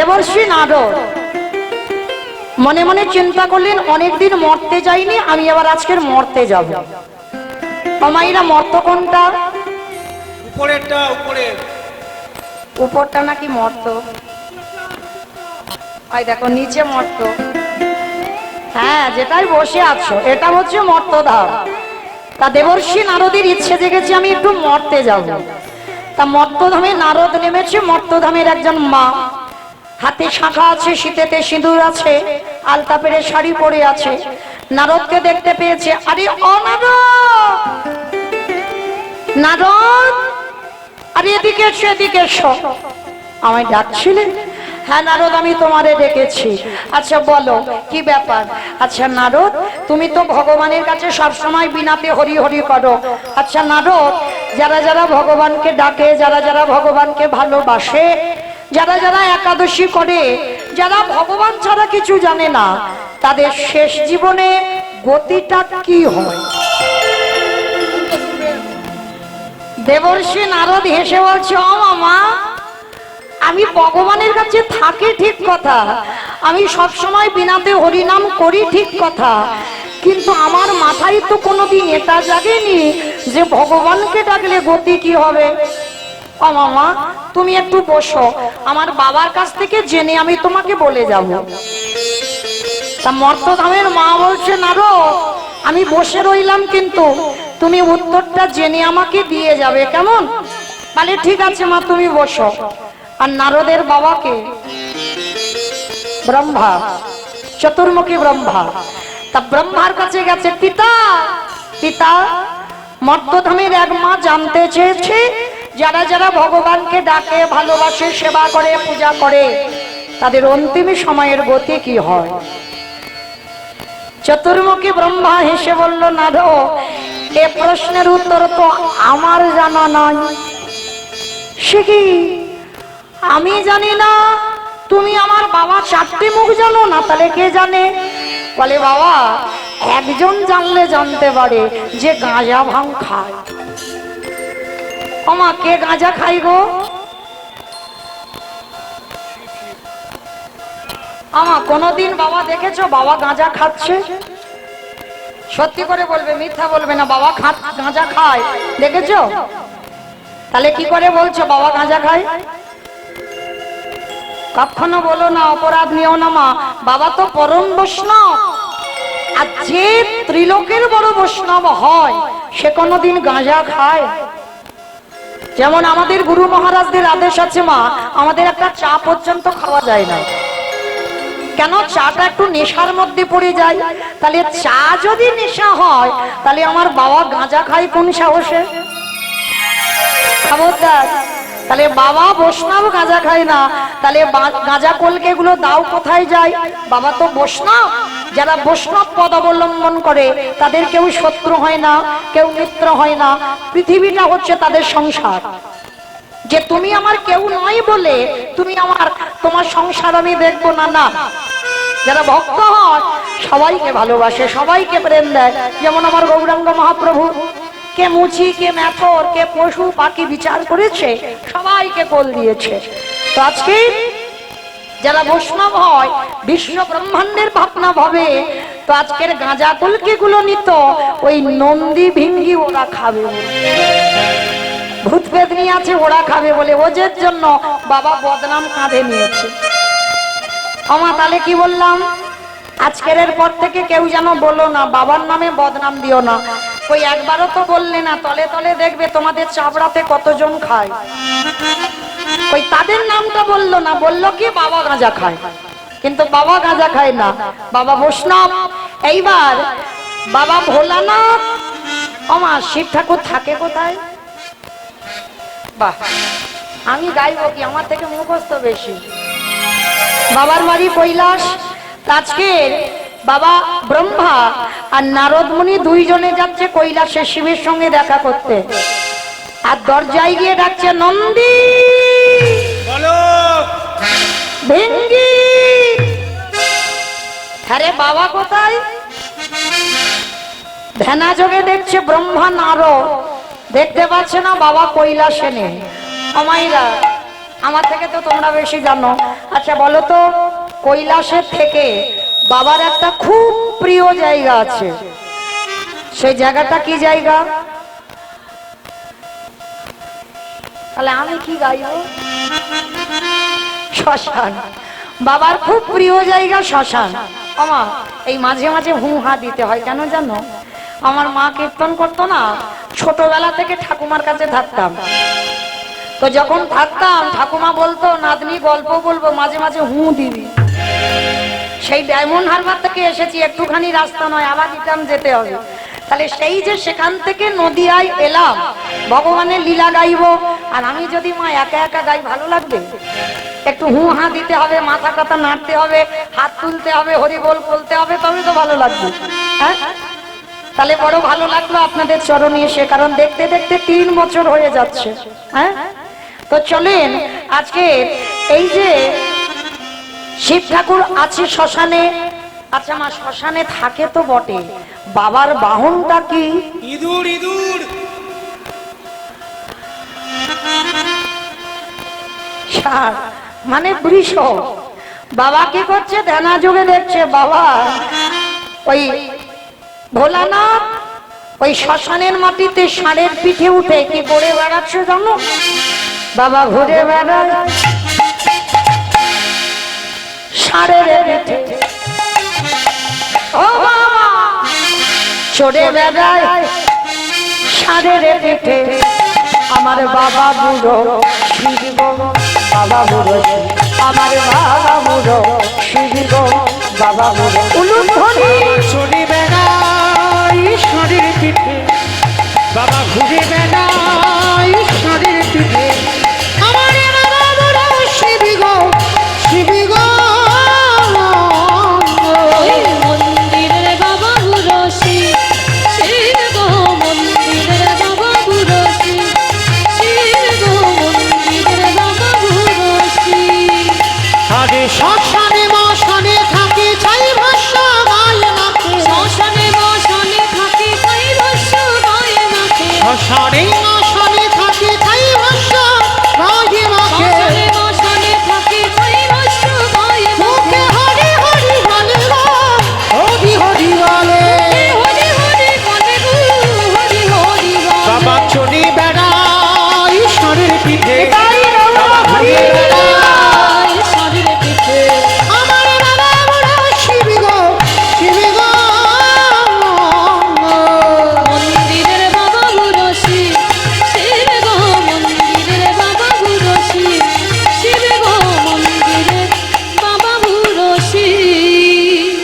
দেবর্ষি নারদ মনে মনে চিন্তা করলেন অনেকদিন মরতে যাইনি, আমি আবার আজকের মরতে যাব। অমাইরা মর্ত কোনটা? উপরেরটা, উপরের উপরটা নাকি মর্ত? ওই দেখো নিচে মর্ত। হ্যাঁ, যেটাই বসে আছো এটা হচ্ছে মর্তধাম। তা দেবর্ষি নারদের ইচ্ছে জেগেছে আমি একটু মর্তে যাব। তা মর্তধামে নারদ নেমেছে। মর্তধামের একজন মা, হাতে শাঁখা আছে, শীতেতে সিঁদুর আছে, আলতা পেরে শাড়ি পরে আছে। নারদকে দেখতে পেয়েছে। আরে ও নারদ, নারদ, আরে এদিকে এসো, এদিকে এসো। আমায় ডাকছিলেন? হ্যাঁ নারদ, আমি তোমারে ডেকেছি। আচ্ছা বলো কি ব্যাপার? আচ্ছা নারদ, তুমি তো ভগবানের কাছে সবসময় বিনাতে হরি হরি করো। আচ্ছা নারদ, যারা যারা ভগবানকে ডাকে, যারা যারা ভগবানকে ভালোবাসে, যারা যারা একাদশী করে, যারা ভগবান ছাড়া কিছু জানে না, তাদের শেষ জীবনে গতিটা কি হয়? দেবর্ষি নারদ হেসে বলছে, ও মামা, আমি ভগবানের কাছে থাকি ঠিক কথা, আমি সব সময় বিনাতে হরিনাম করি ঠিক কথা, কিন্তু আমার মাথায় তো কোনোদিন এটা জাগেনি যে ভগবানকে ডাকলে গতি কি হবে। ও মামা, তুমি একটু বসো, আমার বাবার কাছ থেকে জেনে আমি তোমাকে বলে যাব। তা মর্তধামের মা বলছে, নারদ, আমি বসে রইলাম, কিন্তু তুমি উত্তরটা জেনে আমাকে দিয়ে যাবে, কেমন? বলে ঠিক আছে মা, তুমি বসো। আর নারদের বাবাকে ব্রহ্মা, চতুর্মুখী ব্রহ্মা, তা ব্রহ্মার কাছে গেছে। পিতা, পিতা, মর্তধামের এক মা জানতে চেয়েছে যারা যারা ভগবানকে ডাকে, ভালোবাসে, সেবা করে, পূজা করে, তাদের অন্তিম সময়ের গতি কি হয়? চতুর্মুখী ব্রহ্মা হেসে বলল, নারদ, এ প্রশ্নের উত্তর তো আমার জানা নাই। সে কি, আমি জানি না? তুমি আমার বাবা চারটি মুখ জানো না? তাহলে কে জানে? বলে বাবা, একজন জানলে জানতে পারে যে গাঁজা ভাং খায়। আমা, কে গাঁজা খাই গো? আমা, কোনদিন বাবা দেখেছো বাবা গাঁজা খাচ্ছে? সত্যি করে বলবে, মিথ্যা বলবে না। বাবা গাঁজা খায় দেখেছো? তাহলে কি করে বলছো বাবা গাঁজা খায়? কখনো বলো না, অপরাধ নিও না মা। বাবা তো পরম বৈষ্ণব, আর যে ত্রিলোকের বড় বৈষ্ণব হয় সে কোনদিন গাঁজা খায়? যেমন আমাদের গুরু মহারাজদের আদেশ আছে মা, আমাদের একটা চা পর্যন্ত খাওয়া যায় না। কেন? চাটা একটু নেশার মধ্যে পড়ে যায়। তাহলে চা যদি নেশা হয়, তাহলে আমার বাবা গাঁজা খায় কোন সাহসে? খবরদার। তাহলে বাবা বৈষ্ণব গাঁজা খায় না, তাহলে গাঁজা কলকে গুলো দাও কোথায় যায়? বাবা তো বৈষ্ণব। যারা বৈষ্ণব পদ অবলম্বন করে তাদের কেউ শত্রু হয় না, কেউ মিত্র হয় না। পৃথিবীটা হচ্ছে তাদের সংসার। যে তুমি আমার কেউ নয় বলে তুমি আমার, তোমার সংসার আমি দেখবো না, না। যারা ভক্ত হয় সবাইকে ভালোবাসে, সবাইকে প্রেম দেয়। যেমন আমার গৌরাঙ্গ মহাপ্রভু, কে মুচি, কে মেথর, কে পশু পাখি বিচার করেছে, সবাইকে কোল দিয়েছে। তো আজকে যারা বৈষ্ণব হয়, বিশ্ব ব্রহ্মাণ্ডের ভাবনা ভাবে, তো আজকের গাঁজা কলকে গুলো নিত ওই নন্দী ভিঙ্গি ওরা খাবে বলে, ভূত পেতনি আছে ওরা খাবে বলে, ওদের জন্য বাবা বদনাম কাঁধে নিয়েছে। আমা, তাহলে কি বললাম? আজকের পর থেকে কেউ যেন বলো না বাবার নামে বদনাম দিও না। ওই একবারও তো বললে না, তলে তলে দেখবে তোমাদের চাবড়াতে কতজন খায়। ওই তাদের নামটা বললো না, বললো কি বাবা গাঁজা খায়, কিন্তু বাবা গাঁজা খায় না, বাবা বৈষ্ণব। এইবার বাবা ভোলানাথ, আমার শিব ঠাকুর থাকে কোথায়? বাহ, আমি গাইবো কি, আমার থেকে মুখস্থ বেশি। বাবার বাড়ি কৈলাস। আজকের বাবা ব্রহ্মা আর নারদ মুনি দুইজনে যাচ্ছে কৈলাসে শিবের সঙ্গে দেখা করতে। আর দরজায় গিয়ে ডাকছে, নন্দী, বলো ভিঙ্গি। আরে বাবা কোথায়? ধ্যানা যোগে দেখছে ব্রহ্মা নারদ, দেখতে পাচ্ছে না বাবা কৈলাসে নেই। আমাইরা আমার থেকে তো তোমরা বেশি জানো। আচ্ছা বলো তো, কৈলাসের থেকে বাবার একটা খুব প্রিয় জায়গা আছে, সেই জায়গাটা কি জায়গা? তাহলে আমি কি গাইব? শ্মশান। বাবার খুব প্রিয় জায়গা শ্মশান। আমা এই মাঝে মাঝে হু হা দিতে হয় কেন জানো? আমার মা কীর্তন করতো না, ছোটবেলা থেকে ঠাকুমার কাছে থাকতাম, তো যখন থাকতাম ঠাকুমা বলতো নাতনি গল্প বলবো, মাঝে মাঝে হু দিবি। সেই ডায়মন্ড হারবার থেকে এসেছি, একটুখানি রাস্তা নয়, আবার রিটার্ন যেতে হবে। তাহলে সেই যে সেখান থেকে নদিয়ায় এলাম ভগবানের লীলা গাইবো, আর আমি যদি মা একা একা গাই ভালো লাগবে? একটু হু হা দিতে হবে, মাথা কথা নাড়তে হবে, হাত তুলতে হবে, হরি বল বলতে হবে, তবে তো ভালো লাগবে। হ্যাঁ, তাহলে বড় ভালো লাগলো আপনাদের চরণে এসে, কারণ দেখতে দেখতে 3 বছর হয়ে যাচ্ছে। হ্যাঁ, তো চলেন আজকে এই যে শিব ঠাকুর আছে শ্মশানে। আচ্ছা মা, শ্মশানে থাকে তো বটে, বাবার বাহনটা কি? ইঁদুর ইঁদুর। ষাঁড় মানে বৃষ। বাবা কি করছে? ধ্যানা যুগে দেখছে বাবা ওই ভোলানাথ ওই শ্মশানের মাটিতে ষাঁড়ের পিঠে উঠে কি করে বেড়াচ্ছে জানো? বাবা ঘুরে বেড়ায় ষাঁড়ের পিঠে, ও বাবা চড়ে বেড়ায় ষাঁড়ের পিঠে। আমার বাবা বুড়ো শিব, বাবা বুড়ো আমার বাবা বুড়ো শিব, বাবা বুড়ো উলুধ্বনি। চড়ে বেড়াই ষাঁড়ের পিঠে, বাবা ঘুরে বেড়াই ষাঁড়ের পিঠে। আমার বাবা বুড়ো শিব গো, শিব গো। মন্দিরের বাবা বুড়ো শিব, শিব গো মন্দিরের বাবা বুড়ো শিব, শিব গো মন্দিরের বাবা বুড়ো শিব। আগে শ্মশানে মশানে থাকি ছাই ভাষ্য গায় নাকে, শ্মশানে মশানে থাকি তাই ভস্য গায়ে নাকে, শ্মশানে মশানে থাকি ছাই ভাষ্য গায় নাকে। শ্মশানে মশানে থাকি তাই ভস্য গায়ে মুখে নাকে। হরি হরি বলে গো, হরি হরি বলে। হরি হরি বলে গো, হরি হরি বলে। বাবা চড়ে বেড়াই ষাঁড়ের পিঠে, তাই বাবা ঘুরে বেড়ায় ষাঁড়ের পিঠে। আমার বাবা বুড়ো শিব গো, শিব গো। মন্দিরের বাবা বুড়ো শিব, শিব গো মন্দিরের বাবা বুড়ো শিব, শিব গো মন্দিরের বাবা বুড়ো শিব।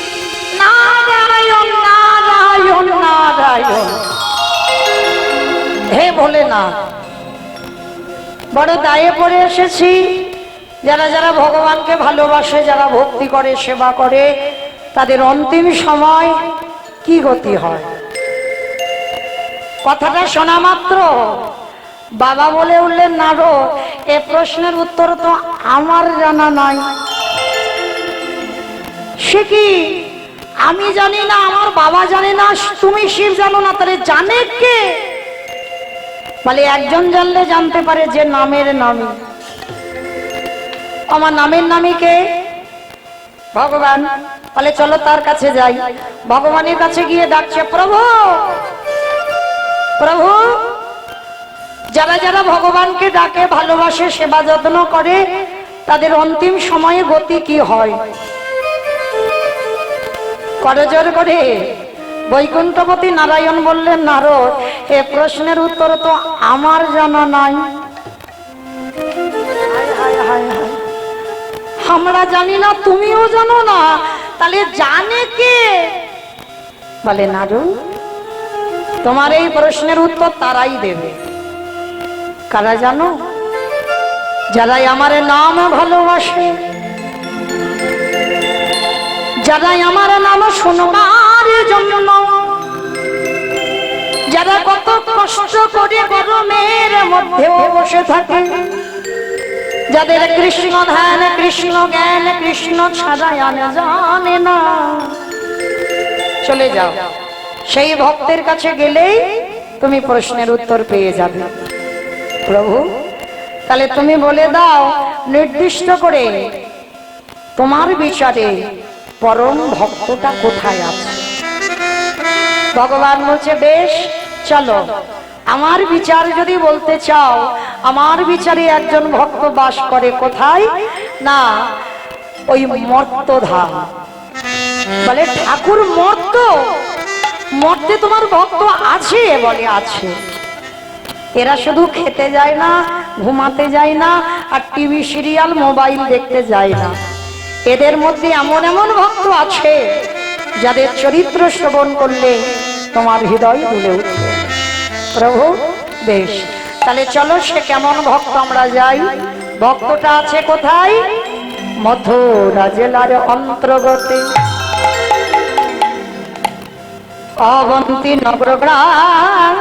নারায়ণ নারায়ণ নারায়ণ। হে ভোলেনাথ, বড় দায়ে পড়ে এসেছি। যারা যারা ভগবানকে ভালোবাসে, যারা ভক্তি করে, সেবা করে, তাদের অন্তিম সময় কি গতি হয়? কথাটা শোনা মাত্র বাবা বলে উঠলেন, নারদ এ প্রশ্নের উত্তর তো আমার জানা নাই। সে কি? আমি জানি না, আমার বাবা জানে না, তুমি শিব জানো না, তাহলে জানে কে? বলে একজন জানলে জানতে পারে, যে নামের নামী। আমার নামের নামী কে? ভগবান। বলে চলো তার কাছে যাই। ভগবানের কাছে গিয়ে ডাকছে, প্রভু প্রভু। যারা যারা ভগবানকে ডাকে, ভালোবাসে, সেবা যত্ন করে, তাদের অন্তিম সময়ে গতি কি হয়? করজোর করে বৈকুণ্ঠপতি নারায়ণ বললেন, নারদ এ প্রশ্নের উত্তর তো আমার জানা নাই। হায় হায় হায় হায়, আমরা জানি না, তুমিও জানো না, তাহলে জানে কে? বলে নারদ তোমার এই প্রশ্নের উত্তর তারাই দেবে। কারা জানো? যারাই আমার নাম ভালোবাসে, যারা আমার নাম শুনবার জন্য, যারা কত কষ্ট করে গরমের মধ্যেও বসে থাকে, যাদের কৃষ্ণ ধ্যান, কৃষ্ণ জ্ঞান, কৃষ্ণ ছাড়া আর জানে না, চলে যাও। সেই ভক্তের কাছে গেলেই তুমি প্রশ্নের উত্তর পেয়ে যাবে। প্রভু তাহলে তুমি বলে দাও নির্দিষ্ট করে তোমার বিচারে পরম ভক্তটা কোথায় আছে। ভগবান বলছে বেশ চলো, আমার বিচার যদি বলতে চাও, আমার বিচারে একজন ভক্ত বাস করে কোথায় না ওই মর্তধাম। বলে ঠাকুর মর্তে তোমার ভক্ত আছে? বলে আছে। এরা শুধু খেতে যায় না, ঘুমাতে যায় না, আর টিভি সিরিয়াল মোবাইল দেখতে যায় না। এদের মধ্যে এমন এমন ভক্ত আছে যাদের চরিত্র শ্রবণ করলে তোমার হৃদয় দুলে উঠবে। প্রভু বেশ, তাহলে চলো সে কেমন ভক্ত আমরা যাই। ভক্তটা আছে কোথায়? মথুরা জেলার অন্তর্গতে অবন্তী নগর গ্রাম,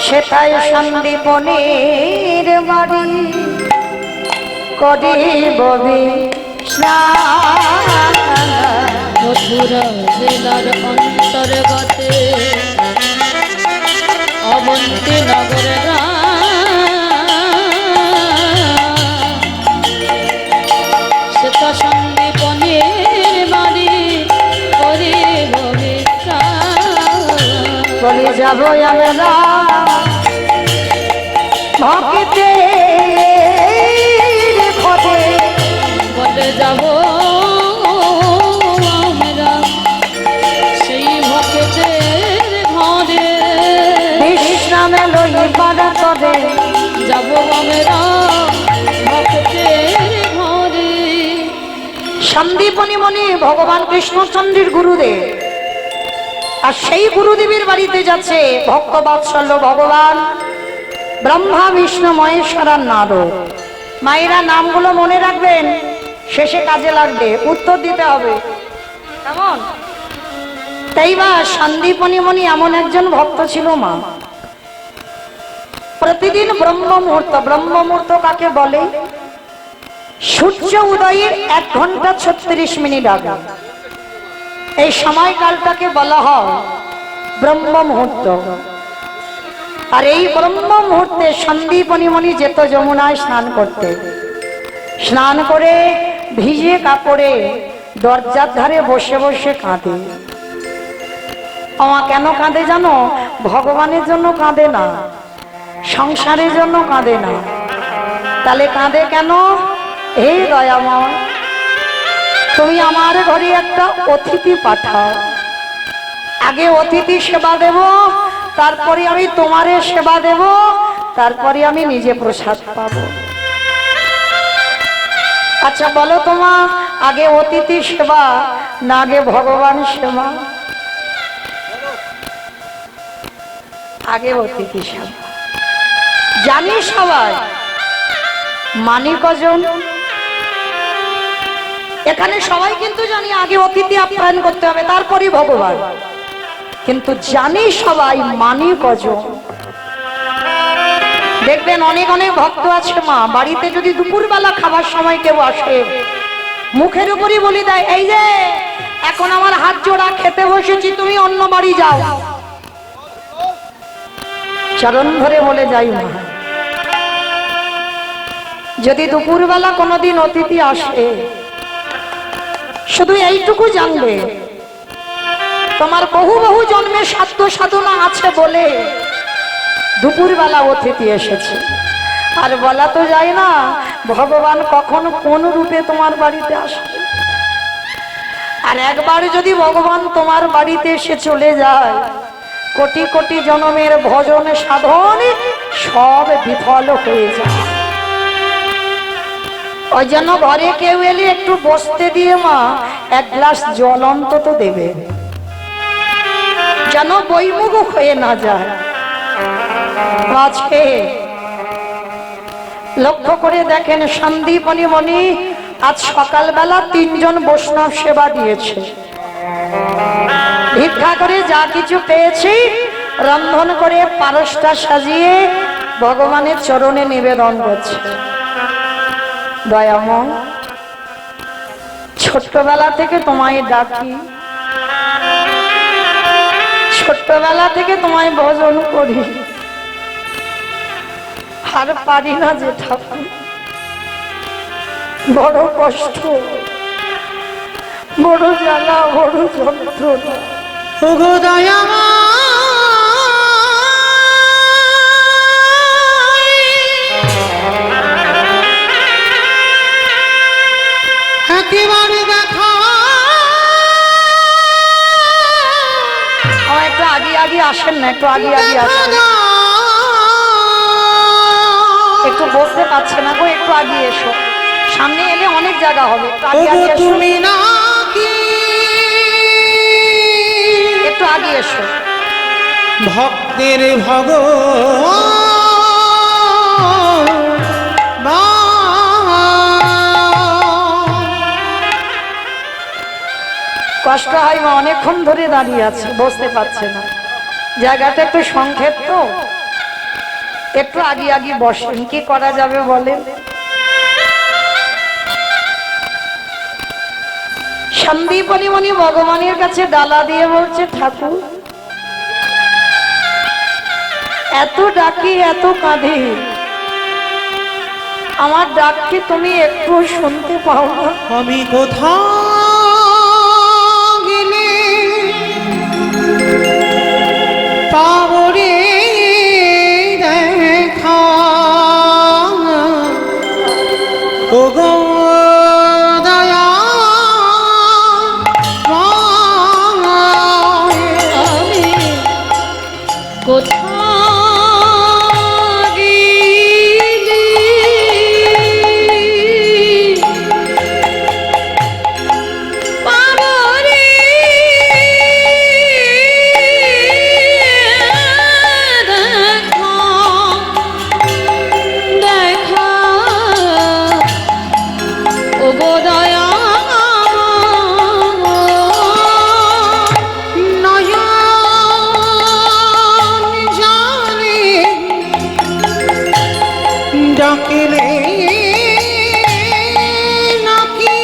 সেটাই সন্দীপনের বাড়ি করিব স্নান। মথুরা জেলার অন্তর্গতে অবন্তী নগর সেটা সন্দীপনের বাড়ি করিব বলে যাব আমরা ভক্তে ঘটে, বলে যাব আমরা সেই ভক্তের ঘরে, বিশ্রামে লইবার তবে যাব আমরা ভক্তের ঘরে। সন্দীপনী মণি ভগবান কৃষ্ণচন্দ্রের গুরুদেব, আর সেই গুরুদেবের বাড়িতে যাচ্ছে ভক্ত বাৎসল্য ভগবান ব্রহ্মা বিষ্ণু মহেশ্বর আর নারদ। মায়েরা নামগুলো মনে রাখবেন, শেষে কাজে লাগবে, উত্তর দিতে হবে কেমন। তাই বা সন্দীপনী মণি এমন একজন ভক্ত ছিল মা, প্রতিদিন ব্রহ্ম মুহূর্ত কাকে বলে? সূর্য উদয়ের 1 ঘন্টা 36 মিনিট আগে এই সময়কালটাকে বলা হয় ব্রহ্ম মুহূর্ত। আর এই ব্রহ্ম মুহূর্তে সন্দীপনী মণি যেত যমুনায় স্নান করতে। স্নান করে ভিজে কাপড়ে দরজার ধারে বসে বসে কাঁদে। আমা কেন কাঁদে জানো? ভগবানের জন্য কাঁদে না, সংসারের জন্য কাঁদে না। তাহলে কাঁদে কেন? হে দয়াময়, তুমি আমার ঘরে একটা অতিথি পাঠাও। আগে অতিথি সেবা দেব, তারপরে আমি তোমারে সেবা দেব, তারপরে আমি নিজে প্রসাদ পাবো। আচ্ছা বলো তোমা, আগে অতিথি সেবা না আগে ভগবান সেবা? আগে অতিথি সেবা। জানি সবাই, মানি কজন? এখানে সবাই কিন্তু জানি আগে অতিথি আপ্যায়ন করতে হবে, তারপরে ভগবান। কিন্তু জানি সবাই, মানি কজন? দেখবেন অনেক অনেক ভক্ত আছে মা, বাড়িতে যদি দুপুরবেলা খাবার সময় কেউ আসে, মুখের উপরই বলি দেয়, এই যে এখন আমার হাত জোড়া, খেতে বসেছি, তুমি অন্য বাড়ি যাও। চরণ ধরে বলে যাই মা, যদি দুপুরবেলা কোনোদিন অতিথি আসে, শুধু এইটুকু জানবে তোমার বহু বহু জন্মের সাধ্য সাধনা আছে বলে দুপুরবেলা অতিথি এসেছে। আর বলা তো যায় না ভগবান কখন কোন রূপে তোমার বাড়িতে আসবে। আর একবার যদি ভগবান তোমার বাড়িতে এসে চলে যায়, কোটি কোটি জন্মের ভজন সাধন সব বিফল হয়ে যায়। ওই জন্য ঘরে কেউ এলে একটু বসতে দিয়ে মা 1 গ্লাস জল অন্তত দেবে, যেন বইমুখ হয়ে না যায়। আজকে লক্ষ্য করে দেখেন, সন্দীপনী মণি আজ সকালবেলা 3 জন বৈষ্ণব সেবা দিয়েছে। ভিক্ষা করে যা কিছু পেয়েছি রন্ধন করে পারসটা সাজিয়ে ভগবানের চরণে নিবেদন করছে। দয়াময়, ছোট্টবেলা থেকে তোমায় ডাকি, ছোট্টবেলা থেকে তোমায় ভজন করি, আর পারি না যে ঠাকুর, বড় কষ্ট, বড় জ্বালা, বড় যন্ত্রণা। ওগো দয়াময় একেবারে দেখা আমার একটু আগে আগে আসেন না, একটু আগে আগে আসেন। একটু বসতে পারছে না গো, একটু আগে এসো, সামনে এলে অনেক জায়গা হবে, একটু আগে আগে এসো, তুমি নাকি একটু আগে এসো। ভক্তের কষ্ট হয় মা, অনেকক্ষণ ধরে দাঁড়িয়ে আছে, বসতে পারছে না, জায়গাটা একটু সংক্ষেপ তো, একটু আগে আগে বসেন, কি করা যাবে বলেন। সন্দীপনী ভগবানের কাছে ডালা দিয়ে বলছে, ঠাকুর এত ডাকি এত কাঁদে, আমার ডাককে তুমি একটু শুনতে পাও না? আমি কোথাও গেলে পাবো রে দেখা, ওগো দয়া আমি কোথাও গেলে পাবো রে দেখা, ওগো দয়া ডাকিলে নাকি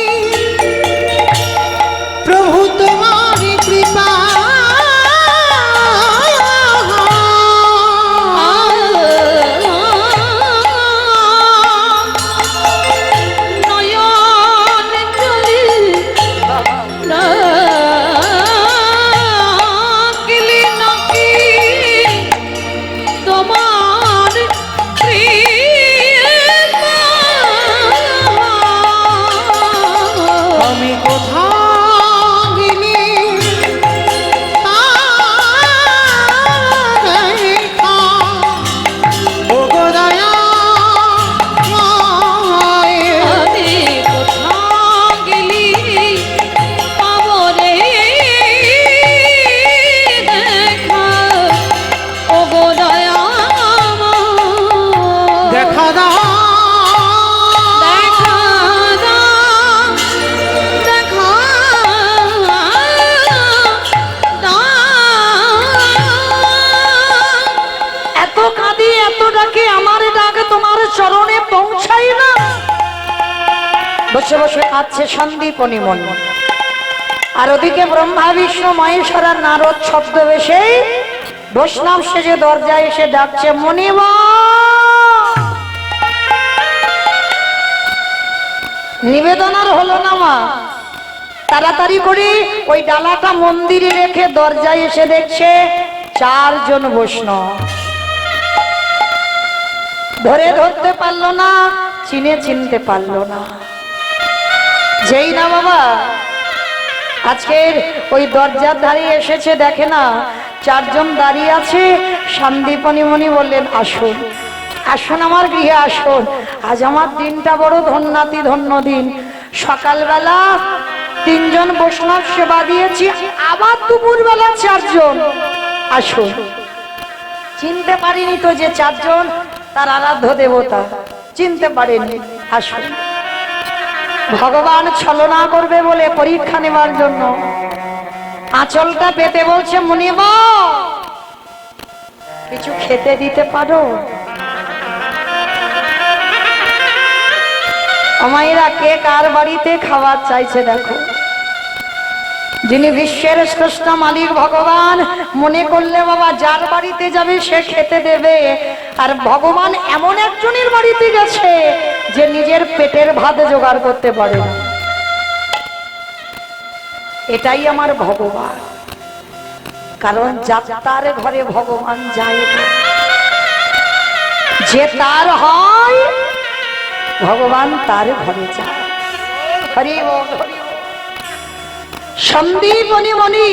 প্রভু তোমার কৃপা, নয়ন জলে ডাকিলে নাকি তোমার কৃপা। আমি কোথাও গেলে দেখা, ওগো দয়া আমি কোথাও গেলি পাবো রে দেখা, ওগো দয়াময়। দেখা দাও দেখা দাও, দেখা দাও। এত কাঁদি এত ডাকে, আমার ডাক তোমার চরণে পৌঁছাই না। বসে বসে কাঁদছে সন্দীপনী মনি, আর ওদিকে ব্রহ্মা বিষ্ণু মহেশ্বর আর নারদ ছদ্মবেশে বৈষ্ণব সেজে দরজায় এসে ডাকছে, মনিবা নিবেদন আর হলো না মা, তাড়াতাড়ি করে ওই ডালাটা মন্দিরে রেখে দরজায় এসে দেখছে 4 জন বৈষ্ণব। ধরতে পারলো না, চিনতে পারলো না। যেই না বাবা আজকের ওই দরজার ধারে এসেছে, দেখে না 4 জন দাঁড়িয়ে আছে। সন্দীপনী মনি বললেন, আসুন আসুন আমার গৃহে আসুন, আজ আমার দিনটা বড় ধন্যাতি ধন্য দিন। সকালবেলা 3 জন বৈষ্ণব সেবা দিয়েছি, আবার দুপুরবেলা 4 জন। আসুন। চিনতে পারিনি তো যে 4 জন তার আরাধ্য দেবতা, চিনতে পারেনি। আসুন। ভগবান ছলনা করবে বলে পরীক্ষা নেবার জন্য আঁচলটা পেতে বলছে, মুনিবা কিছু খেতে দিতে পারো? আমায়রা কে কার বাড়িতে খাবার চাইছে দেখো। যিনি বিশ্বের শ্রেষ্ঠ মালিক ভগবান, মনে করলে বাবা যার বাড়িতে যাবে সে খেতে দেবে। আর ভগবান এমন একজনের বাড়িতে গেছে যে নিজের পেটের ভাত জোগাড় করতে পারে না। এটাই আমার ভগবান। কারণ যার ঘরে ভগবান যায় না, যে তার হয় ভগবান তার ঘরে যায়। হরি বল, হরি বল। সন্দীপনী মণি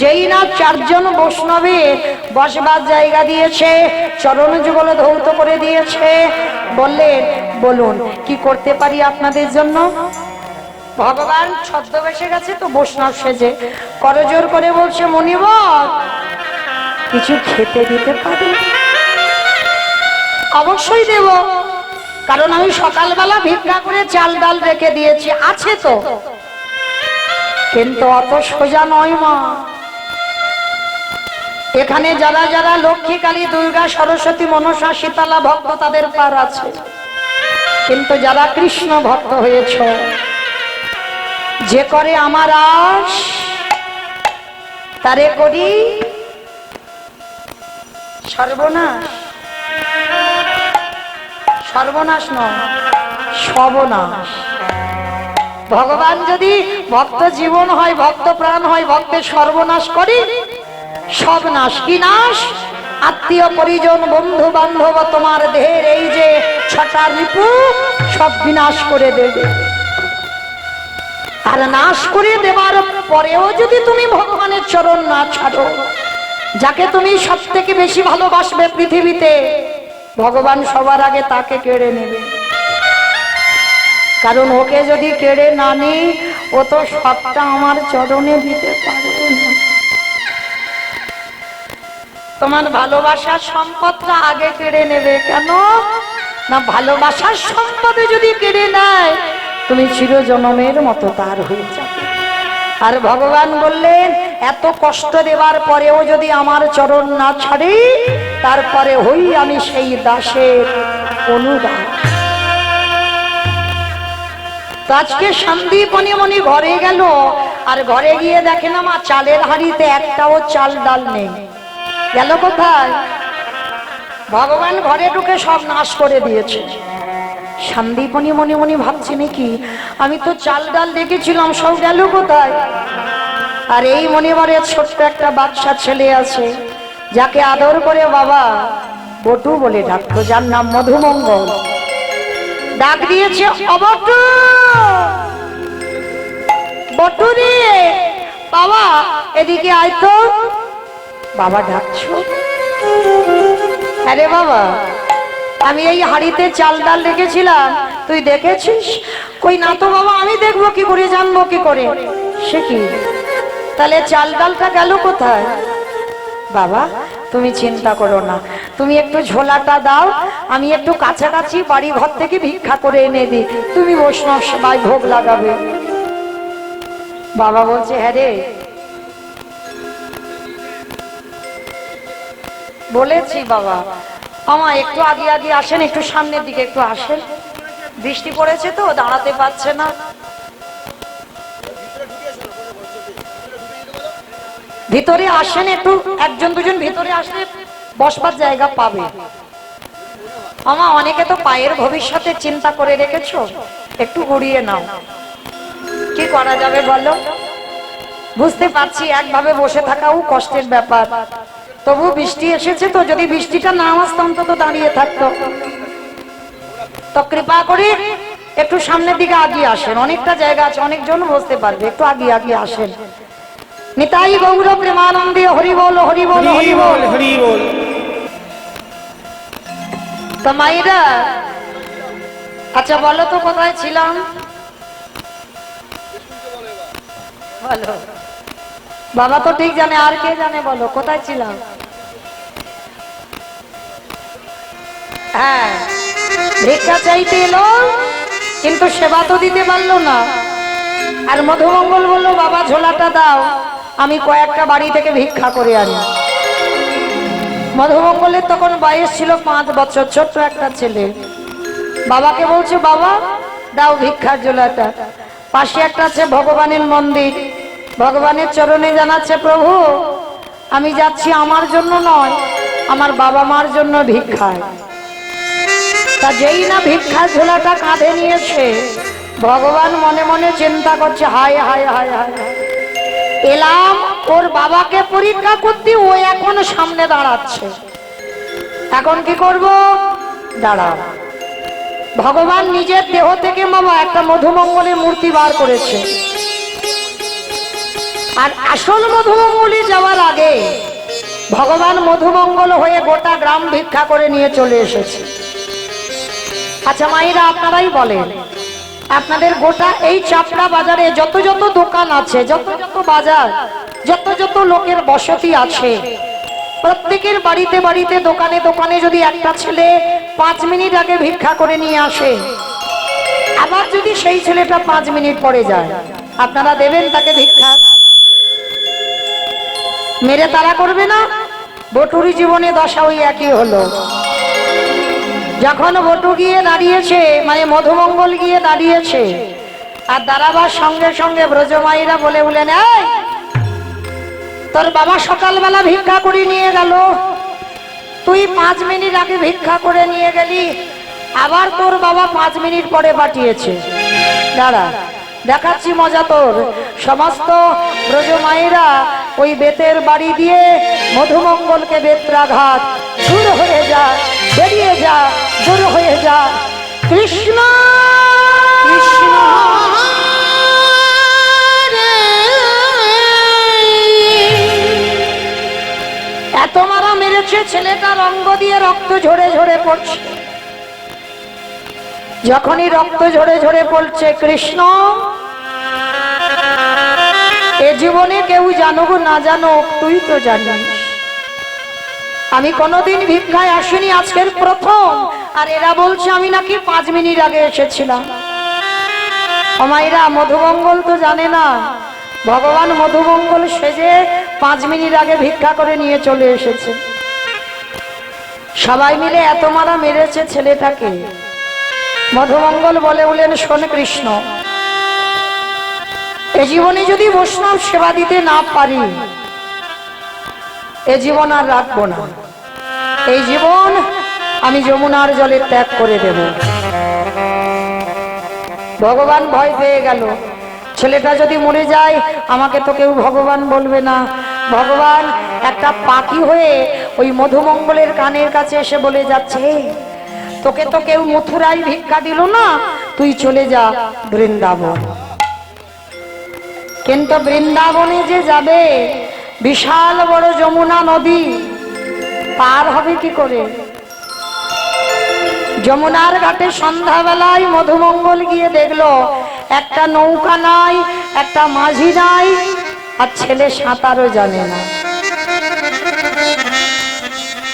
যেই না চারজন বৈষ্ণবের বসবার জায়গা দিয়েছে, চরণ যুগল ধৌত করে দিয়েছে, বললেন বলুন কি করতে পারি আপনাদের জন্য। ভগবান ছদ্মবেশে গেছে তো বৈষ্ণব সেজে করজোর করে বলছে, মণিবর কিছু খেতে দিতে পারে? অবশ্যই দেব, কারণ আমি সকালবেলা ভিক্ষা করে চাল ডাল রেখে দিয়েছি, আছে তো। কিন্তু অত সোজা নয় মা। এখানে যারা যারা লক্ষ্মী, কালী, দুর্গা, সরস্বতী, মনসা, শীতলা ভক্ত তাদের পার আছে, কিন্তু যারা কৃষ্ণ ভক্ত হয়েছ, যে করে আমার আশ তারে করি সর্বনাশ। সর্বনাশ নয়, সর্বনাশ। ভগবান যদি ভক্ত জীবন হয়, ভক্ত প্রাণ হয়, ভক্তের সর্বনাশ করি, সব নাশ। কি নাশ? আত্মীয় পরিজন, বন্ধু বান্ধব, তোমার দেহের এই যে ছটা রিপু সব বিনাশ করে দেবে। আর নাশ করে দেবার পরেও যদি তুমি ভগবানের চরণ না ছাড়ো, যাকে তুমি সব থেকে বেশি ভালোবাসবে পৃথিবীতে, ভগবান সবার আগে তাকে কেড়ে নেবে। কারণ ওকে যদি কেড়ে না নি, ও তো সবটা আমার চরণে দিতে পারবে না। তোমার ভালোবাসার সম্পদটা আগে কেড়ে নেবে। কেন না, ভালোবাসার সম্পদে যদি কেড়ে নেয়, তুমি চিরজনমের মতো তার হয়ে যাবে। আর ভগবান বললেন, এত কষ্ট দেবার পরেও যদি আমার চরণ না ছাড়ি, তারপরে হই আমি সেই দাসের অনুদাস। তো আজকে সন্দীপনী মনি ঘরে গেল, আর ঘরে গিয়ে দেখে না মা, চালের হাঁড়িতে একটাও চাল ডাল নেই। গেল কোথায়? ভগবান ঘরে ঢুকে সব নাশ করে দিয়েছে। সন্দীপনী মনে মনে ভাবছে, নাকি আমি তো চাল ডাল দেখেছিলাম, সব গেল কোথায়? আর এই মনিবারে ছোট্ট একটা বাচ্চা ছেলে আছে, যাকে আদর করে বাবা বটু বলে ডাকতো, যার নাম মধুমঙ্গল। ডাক দিয়েছে, অবটু, বটু রে, বাবা এদিকে আয় তো। বাবা ডাকছো? আরে বাবা, আমি এই হাড়িতে চাল ডাল রেখেছিলাম, তুই দেখেছিস? কই না তো বাবা, আমি দেখবো কি করে, জানবো কি করে? সে কি, তাহলে চাল ডালটা গেল কোথায়? বাবা তুমি চিন্তা করো না, তুমি একটু ঝোলাটা দাও, আমি একটু কাছাকাছি বাড়ি ঘর থেকে ভিক্ষা করে এনে দিই, তুমি বৈষ্ণব সেবায় ভোগ লাগাবে। বাবা বলছে, হ্যাঁ রে, বলেছি বাবা। আমা একটু আগে আগে আসেন, একটু সামনের দিকে একটু আসেন, বৃষ্টি পড়েছে তো দাঁড়াতে পারছে না। ভিতরে আসেন একটু, একজন দুজন ভিতরে আসলে বসবার জায়গা পাবে। আমা অনেকে তো পায়ের ভবিষ্যতে চিন্তা করে রেখেছো, একটু ঘুরিয়ে নাও। কি করা যাবে বলো? বুঝতে পারছি একভাবে বসে থাকাও কষ্টের ব্যাপার, তবু বৃষ্টি এসেছে তো, যদি বৃষ্টিটা না আসতো অন্তত দাঁড়িয়ে থাকতো। তো কৃপা করে একটু সামনের দিকে আগিয়ে আসেন, অনেকটা জায়গা আছে, অনেকজন বসতে পারবে, একটু আগিয়ে আগিয়ে আসেন। নিতাই গৌর প্রেমানন্দে হরি বল, হরি বল, হরি বল, হরি বল। তো মাইরা, আচ্ছা বলো তো কোথায় ছিলাম? বলো। বাবা তো ঠিক জানে, আর কে জানে? বলো কোথায় ছিলাম? হ্যাঁ, ভিক্ষা চাইতে এলো, কিন্তু সেবা তো দিতে পারলো না। আর মধুমঙ্গল বললো, বাবা ঝোলাটা দাও, আমি কয়েকটা বাড়ি থেকে ভিক্ষা করে আনি। মধুমঙ্গলের তখন বয়স ছিল 5 বছর, ছোট্ট একটা ছেলে। বাবাকে বলছে, বাবা দাও ভিক্ষার ঝোলাটা। পাশে একটা আছে ভগবানের মন্দির, ভগবানের চরণে জানাচ্ছে, প্রভু আমি যাচ্ছি আমার জন্য নয়, আমার বাবা মার জন্য ভিক্ষায়। তা যেই না ভিক্ষা ঝোলাটা কাঁধে নিয়েছে, ভগবান মনে মনে চিন্তা করছে, হায় হায় হায় হায় হায়। এলাম ওর বাবাকে পরীক্ষা করতে, ও এখন সামনে দাঁড়াচ্ছে, এখন কি করব? দাঁড়াও। ভগবান নিজের দেহ থেকে বাবা একটা মধুমঙ্গলের মূর্তি বার করেছে, আর আসল মধুমঙ্গলে যাওয়ার আগে ভগবান মধুমঙ্গল হয়ে গোটা গ্রাম ভিক্ষা করে নিয়ে চলে এসেছে। আচ্ছা মায়েরা, আপনারাই বলেন, আপনাদের গোটা এই চাপড়া বাজারে যত যত দোকান আছে, যত যত বাজার, যত যত লোকের বসতি আছে, প্রত্যেকের বাড়িতে বাড়িতে দোকানে দোকানে যদি একটা ছেলে 5 মিনিট আগে ভিক্ষা করে নিয়ে আসে, আবার যদি সেই ছেলেটা 5 মিনিট পরে যায়, আপনারা দেবেন তাকে ভিক্ষা? মেরে তারা করবে না? বটুরি জীবনে দশা ওই একই হলো। যখন বটু গিয়ে দাঁড়িয়েছে, মানে মধুমঙ্গল গিয়ে দাঁড়িয়েছে, আর দাঁড়াবার সঙ্গে সঙ্গে ব্রজমাইরা বলে বলেন, এই তোর বাবা সকালবেলা ভিক্ষা করে নিয়ে গেল, তুই 5 মিনিট আগে ভিক্ষা করে নিয়ে গেলি, আবার তোর বাবা 5 মিনিট পরে পাঠিয়েছে, দাঁড়া দেখাচ্ছি মজা তোর। সমস্ত ব্রজমাইরা ওই বেতের বাড়ি দিয়ে মধুমঙ্গলকে বেত্রাঘাত, দূর হয়ে যা, বেরিয়ে যা, দূর হয়ে যা, কৃষ্ণ কৃষ্ণ। এত মারা মেরেছে, ছেলেটার অঙ্গ দিয়ে রক্ত ঝরে ঝরে পড়ছে। যখনই রক্ত ঝরে ঝরে পড়ছে, কৃষ্ণ এ জীবনে কেউ জানুক না জানুক, তুই তো জানিস আমি কোনোদিন ভিক্ষায় আসিনি, আজকের প্রথম। আর এরা বলছে আমি নাকি 5 মিনিট আগে এসেছিলাম। আমায়রা, মধুমঙ্গল তো জানে না ভগবান মধুমঙ্গল সেজে 5 মিনিট আগে ভিক্ষা করে নিয়ে চলে এসেছে। সবাই মিলে এত মারা মেরেছে ছেলেটাকে। মধুমঙ্গল বলে বলেন, শোন কৃষ্ণ, এ জীবনে যদি বৈষ্ণব সেবা দিতে না পারি, এ জীবন আর রাখবো না। এই জীবন আমি যমুনার জলে ত্যাগ করে দেব। ভগবান ভয় পেয়ে গেল, ছেলেটা যদি মরে যায় আমাকে তো কেউ ভগবান বলবে না। ভগবান একটা পাখি হয়ে ওই মধুমঙ্গলের কানের কাছে এসে বলে যাচ্ছে, তোকে তো কেউ মথুরায় ভিক্ষা দিল না, তুই চলে যা বৃন্দাবন। কিন্তু বৃন্দাবনে যে যাবে, বিশাল বড় যমুনা নদী, পার হবে কি করে? যমুনার ঘাটে সন্ধ্যাবেলায় মধুমঙ্গল গিয়ে দেখলো একটা নৌকা নাই, একটা মাঝি নাই, আর ছেলে সাঁতারও জানে না।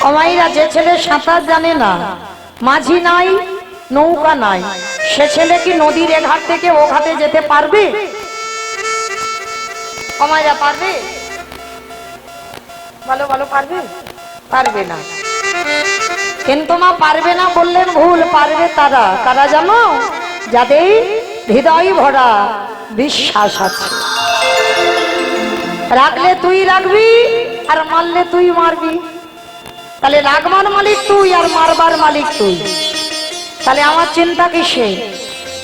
অমাইরা, যে ছেলে সাঁতার জানে না, মাঝি নাই, নৌকা নাই, সে ছেলে কি নদীর এ ঘাট থেকে ও ঘাটে যেতে পারবে? অমাইরা পারবে? বলো বলো, পারবে? পারবে না। কিন্তু মা পারবে না বললেন ভুল, পারবে তারা। তারা জানো, যাদের হৃদয় ভরা বিশ্বাস আছে। রাখলে তুই রাখবি, আর মারলে তুই মারবি। তাহলে রাখবার মালিক তুই, আর মারবার মালিক তুই। তাহলে আমার চিন্তা কিসে?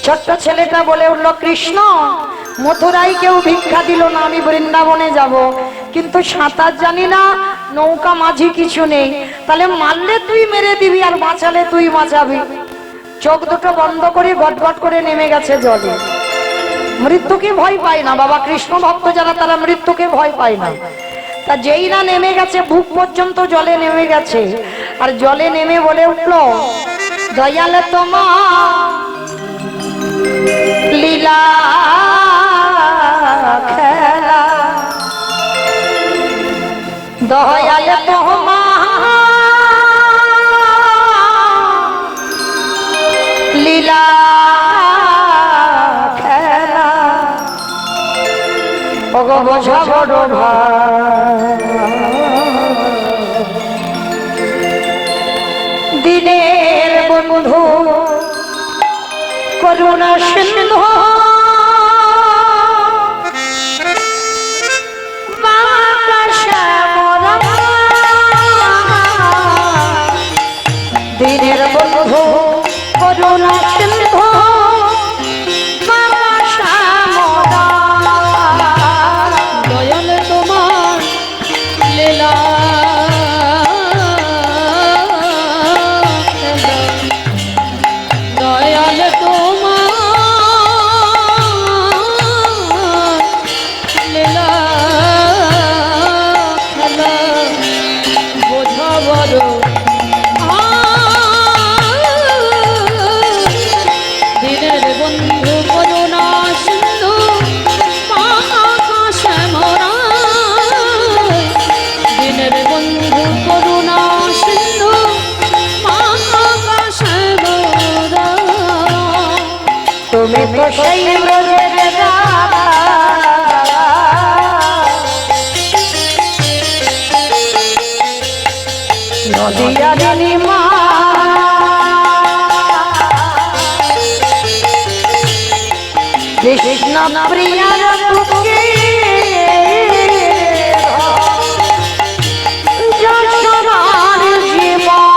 ছোট্ট ছেলেটা বলে উঠল, কৃষ্ণ মথুরায় কেউ ভিক্ষা দিল না, আমি বৃন্দাবনে যাব, কিন্তু সাঁতার জানি না, নৌকা মাঝি কিছু নেই। তাহলে মারলে তুই মেরে দিবি, আর বাঁচালে তুই বাঁচাবি। চোখ দুটো বন্ধ করে গটগট করে নেমে গেছে জলে। মৃত্যুকে ভয় পায় না বাবা, কৃষ্ণ ভক্ত যারা তারা মৃত্যুকে ভয় পায় না। তা যেই না নেমে গেছে, বুক পর্যন্ত জলে নেমে গেছে, আর জলে নেমে বলে উঠল, দয়াল তোমার লীলা খেলা, দয়াল তোমার লীলা খেলা, ওগো বোঝা বড় ভাই, দিনের বন্ধু করুণা সিন্ধু, তুমি তো সেই ব্রজের রাধা, নদিয়া নীলিমা কৃষ্ণ প্রিয়ার বুকে যশোদার জীবন।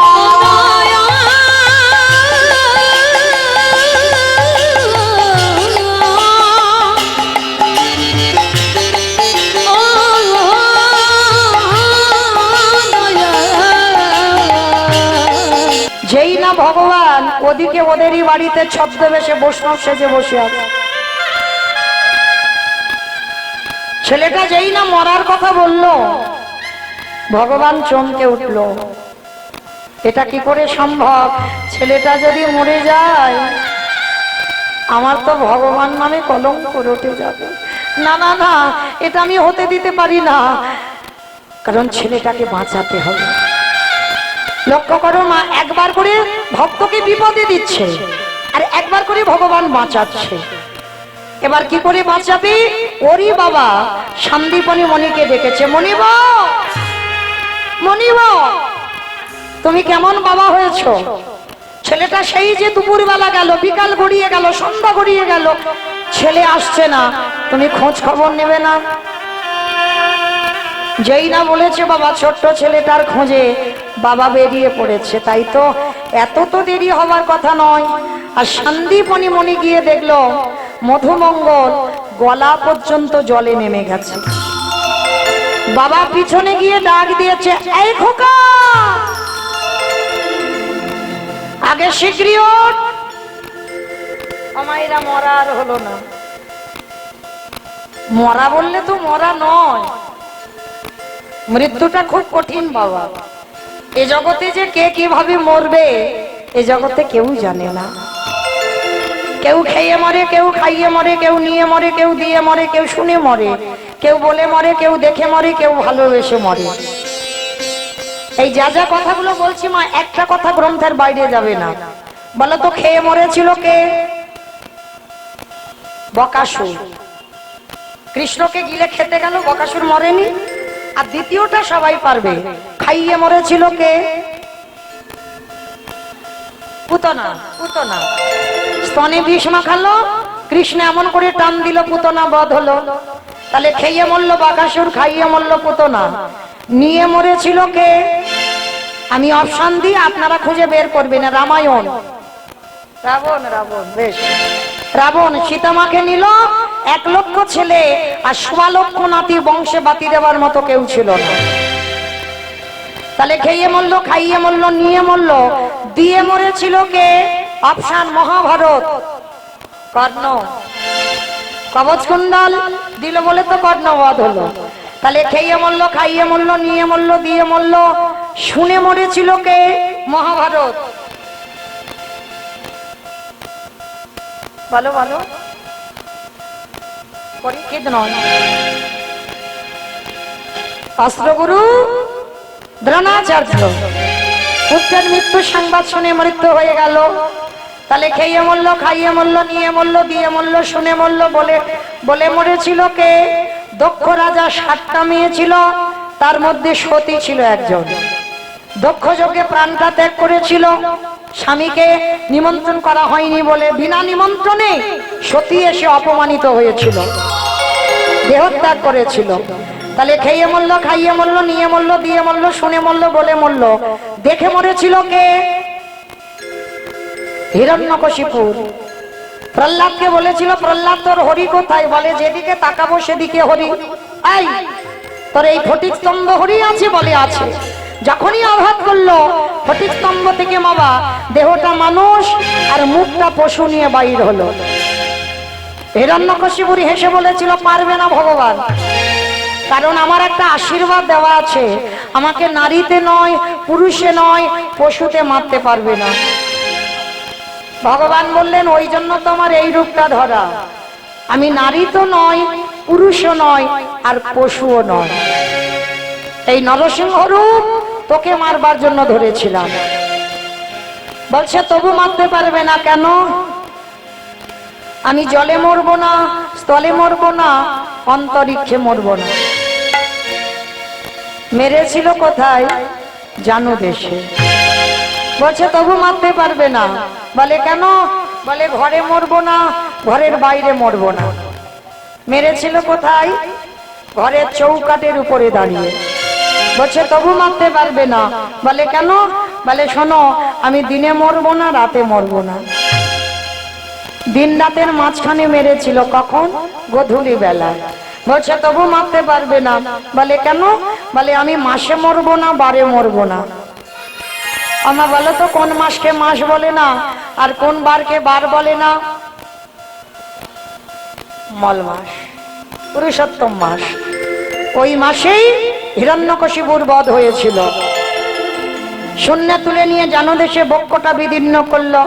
যেই না ভগবান ওদিকে ওদেরই বাড়িতে ছদ্মবেশে বৈষ্ণব সেজে বসে আছে, ছেলেটা যেই না মরার কথা বলল ভগবান চমকে উঠল। এটা কি করে সম্ভব? ছেলেটা যদি মরে যায় আমার তো ভগবান নামে কলঙ্ক রটে যাবে। না না না, এটা আমি হতে দিতে পারি না, কারণ ছেলেটাকে বাঁচাতে হবে। লক্ষ্য করো মা, একবার করে ভক্তকে বিপদে দিচ্ছে আর একবার করে ভগবান বাঁচাচ্ছে। এবার কি করে বাঁচাবি? ওরই বাবা সন্দীপনী মণিকে ডেকেছে, মণিব মণিব তুমি কেমন বাবা হয়েছো? ছেলেটা সেই যে দুপুরবেলা গেল, বিকাল গড়িয়ে গেল, সন্ধ্যা গড়িয়ে গেল, ছেলে আসছে না, তুমি খোঁজ খবর নেবে না? যেই না বলেছে বাবা, ছোট্ট ছেলেটার খোঁজে বাবা বেরিয়ে পড়েছে। তাই তো এত তো দেরি হবার কথা নয়। আর সন্দীপনী মণি গিয়ে দেখলো মধুমঙ্গল গলা পর্যন্ত জলে নেমে গেছে। বাবা পিছনে গিয়ে ডাক দিয়েছে, এই খোকা আগে শীঘ্রই ওঠ। আমায়রা মরা আর হলো না। মরা বললে তো মরা নয়, মৃত্যুটা খুব কঠিন বাবা। এ জগতে যে কে কিভাবে মরবে এ জগতে কেউ জানে না। কেউ খেয়ে মরে, কেউ খাইয়ে মরে, কেউ নিয়ে মরে, কেউ দিয়ে মরে, কেউ শুনে মরে, কেউ বলে মরে, কেউ দেখে মরে, কেউ ভালোবেসে মরে। এই যা যা কথাগুলো বলছি মা, একটা কথা গ্রন্থের বাইরে যাবে না। বলো তো খেয়ে মরেছিল কে? বকাসুর। কৃষ্ণকে গিলে খেতে গেল, বকাসুর মরেনি। আর দ্বিতীয়টা সবাই পারবে, খাইয়ে মরেছিল কে? পুতনা। পুতনা স্তনে বিষ মাখালো, কৃষ্ণ এমন করে টান দিল, পুতনা বধ হলো। তাহলে খেয়ে মরল বকাসুর, খাইয়ে মরল পুতনা। নিয়ে মরেছিল কে? আমি অপশন দিই, আপনারা খুঁজে বের করবেন। রামায়ণ। রাবণ। রাবণ, বেশ। রাবণ সীতামাকে নিল, 1 লক্ষ ছেলে আর 1.25 লক্ষ নাতি, বংশে বাতি দেওয়ার মতো কেউ ছিল না। তাহলে খেয়ে মরল, খাইয়ে মরল, নিয়ে মরল, দিয়ে মরেছিল কে? অপশন মহাভারত। কর্ণ। কবচ কুণ্ডল দিল বলে তো কর্ণবধ হলো। তাহলে খেয়ে মরল, খাইয়ে মরল, নিয়ে মরল, দিয়ে মরল, শুনে মরেছিল কে? মহাভারত। বলো বলো, পরীক্ষিত নয়। অস্ত্রগুরু দ্রোণাচার্য। পুত্রের মৃত্যুর সংবাদ শুনে মৃত্যু হয়ে গেল। তাহলে খেয়ে মরল, খাইয়ে মরল, নিয়ে মরল, দিয়ে মরল, শুনে মরল, বলে মরেছিল কে? দক্ষ রাজা 7টা মেয়ে ছিল, তার মধ্যে সতী ছিল একজন। দক্ষ যজ্ঞে প্রাণটা ত্যাগ করেছিল। স্বামীকে নিমন্ত্রণ করা হয়নি বলে বিনা নিমন্ত্রণে সতী এসে অপমানিত হয়েছিল, দেহত্যাগ করেছিল। তাহলে খেয়ে মরল, খাইয়ে মরল, নিয়ে মরল, দিয়ে মরল, শুনে মরল, বলে মরল, দেখে মরেছিল কে? হিরণ্যকশিপু। প্রহ্লাদকে বলেছিল, প্রহ্লাদ তোর হরি কোথায়? বলে যেদিকে তাকাবো সেদিকে হরি। এই তোর এই ফটিক স্তম্ভ হরি আছে? বলে আছে। যখনই আঘাত করলো ফটিক স্তম্ভ থেকে বাবা দেহটা মানুষ আর মুখটা পশু নিয়ে বাইর হলো। হিরণ্যকশিপু হেসে বলেছিল, পারবে না ভগবান, কারণ আমার একটা আশীর্বাদ দেওয়া আছে, আমাকে নারীতে নয়, পুরুষে নয়, পশুতে মারতে পারবে না। ভগবান বললেন, ওই জন্য তো আমার এই রূপটা ধরা। আমি নারী তো নয়, পুরুষও নয়, আর পশুও নয়। এই নরসিংহ রূপ তোকে মারবার জন্য ধরেছিলাম। বলছে তবু মারতে পারবে না কেন? আমি জলে মরবো না, স্থলে মরবো না, অন্তরিক্ষে মরবো না। মেরেছিল কোথায়? জানু দেশে। বলছে তবু মারতে পারবে না। বলে কেন? বলে ঘরে মরবো না, ঘরের বাইরে মরবো না। মেরেছিল কোথায়? ঘরের চৌকাঠের উপরে দাঁড়িয়ে। বলছে তবু মারতে পারবে না। বলে কেন? বলে শোনো, আমি দিনে মরবো না, রাতে মরবো না। দিন রাতের মাঝখানে মেরেছিল। কখন? গধূলি বেলায়। বলছে তবু মারতে পারবে না। বলে কেন? বলে আমি মাসে মরবো না, বারে মরবো না। আমার বলো তো কোন মাসকে মাস বলে না আর কোন বারকে বার বলে না? মল মাস, পুরুষোত্তম মাস। ওই মাসেই হিরণ্যকশিপুর বধ হয়েছিল। শূন্য তুলে নিয়ে জানদেশে বক্ষটা বিদীর্ণ করলো।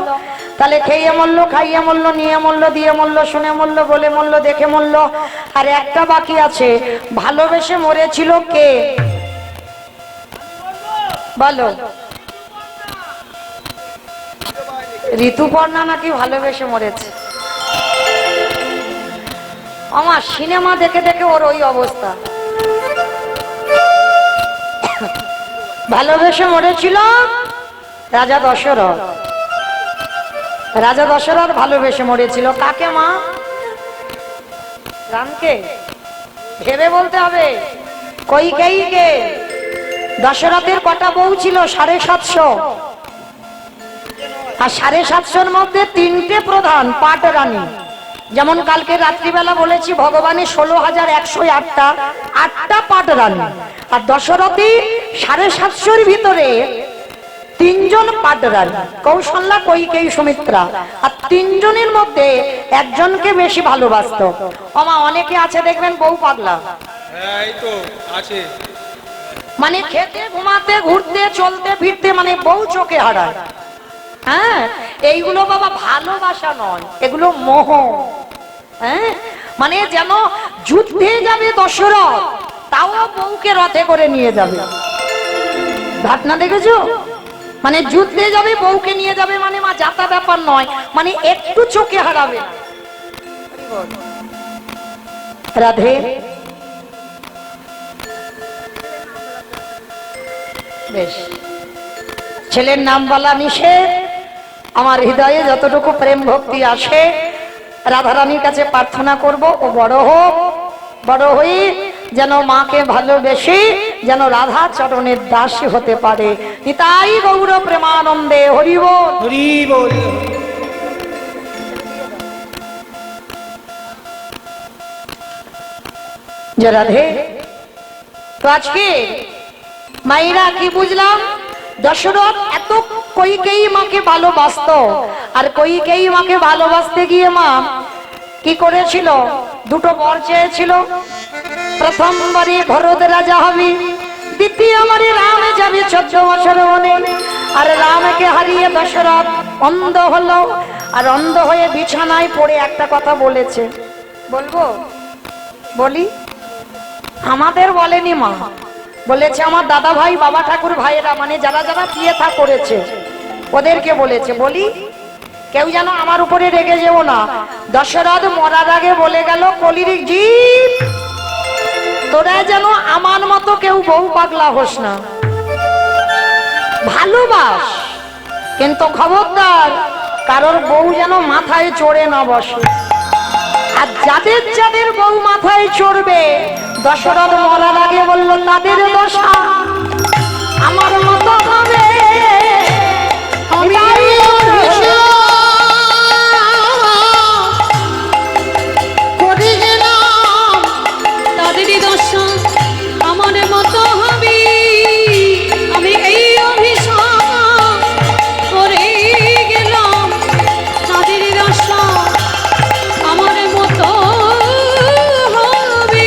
তাহলে খেয়ে মরলো, খাইয়ে মরলো, নিয়ে মরলো, দিয়ে মরলো, শুনে মরলো, বলে মরলো, দেখে মরলো। আর একটা বাকি আছে, ভালোবেসে মরেছিল কে? বলো। ঋতুপর্ণা নাকি ভালোবেসে মরেছে? আমার সিনেমা দেখে দেখে ওর ওই অবস্থা। ভালোবেসে মরেছিল রাজা দশরথ। রাজা দশরথ ভালোবেসে মরেছিল কাকে মা? রামকে। ভেবে বলতে হবে। কইকেয়ীকে। দশরথের কটা বউ ছিল? 750। আর 750-র মধ্যে 3টে প্রধান পাট রানী। যেমন কালকে রাত্রিবেলা বলেছি ভগবানের 16,108টা 8টা পাট রানী। আর দশরথী 750-র ভিতরে 3জন পাট রানী, কৌশল্যা, কইকেয়ী, সুমিত্রা। আর 3জনের মধ্যে একজনকে বেশি ভালোবাসত। ওমা অনেকে আছে দেখবেন বউ পাগলা। এই তো আছে। মানে খেতে, ঘুমাতে, ঘুরতে, চলতে, ফিরতে মানে বউ চোখে হারায়। হ্যাঁ, এইগুলো বাবা ভালোবাসা নয়, এগুলো মোহ। হ্যাঁ, মানে যেন যুদ্ধে যাবে দশরথ, তাও বউকে রথে করে নিয়ে যাবে। ঘটনা দেখেছো? মানে যুদ্ধে যাবে, বউকে নিয়ে যাবে, মানে মা যাতা ব্যাপার নয়, মানে একটু চোখে হারাবে। রাধে। বেশ, ছেলের নাম বলা নিষেধ। আমার হৃদয়ে যতটুকু প্রেম ভক্তি আসে রাধারানীর কাছে প্রার্থনা করব, ও বড় হোক, বড় হই যেন মাকে ভালোবেসে যেন রাধা চরণের দাসী হতে পারে। নিতাই গৌর প্রেমানন্দে হরি বল। হরি বল। যে রাধে। তো আজকে মাইরা কি বুঝলাম? দশরথ এত কইকেয়ী মাকে ভালোবাসতো, আর কইকেয়ী মাকে ভালোবাসতে গিয়ে মা কি করেছিল? দুটো বর চেয়েছিল। প্রথমবারে ভরত রাজা হবি, দ্বিতীয়বারে রামে যাবি 14 বছর বনে। আর রামকে হারিয়ে দশরথ অন্ধ হলো। আর অন্ধ হয়ে বিছানায় পড়ে একটা কথা বলেছে, বলবো? বলি। আমাদের বলেনি মা, বলেছে আমার দাদা ভাই, বাবা ঠাকুর ভাইয়েরা, মানে যারা যারা বিয়ে থা করেছে ওদেরকে বলেছে। বলি, কেউ যেন আমার উপরে রেগে যেও না। দশরথ মরার আগে বলে গেল, কলির জীব, তোরা যেন আমার মতো কেউ বউ পাগলা হোস না, ভালোবাস, কিন্তু খবরদার কারোর বউ যেন মাথায় চড়ে না বসে। আর যাদের যাদের বউ মাথায় চড়বে, দশরথ মরার আগে বলল তাদের দশা আমার মতো হবে। তাদেরই দশা আমার মতো হবে। আমি এই অভিশাপ করে গেলাম, তাদেরই দশা আমার মতো হবে।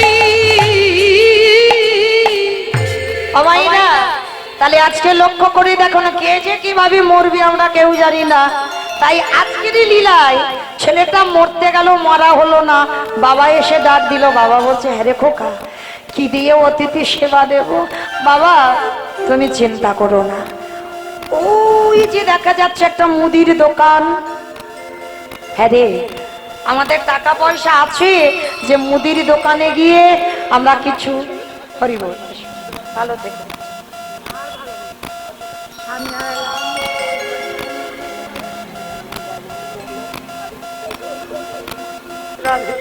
তাহলে আজকে লক্ষ্য করে দেখো না, কে যে কিভাবে মরবি আমরা কেউ জানি না। তাই আজকেরই লীলায় ছেলেটা মরতে গেল, মরা হলো না। বাবা এসে ডাক দিল। বাবা বলছে, হ্যাঁ রে খোকা, কি দিয়ে অতিথি সেবা দেব? বাবা তুমি চিন্তা করো না, ওই যে দেখা যাচ্ছে একটা মুদির দোকান। হ্যাঁ রে, আমাদের টাকা পয়সা আছে যে মুদির দোকানে গিয়ে আমরা কিছু হরি বল। ভালো দেখো রাধে।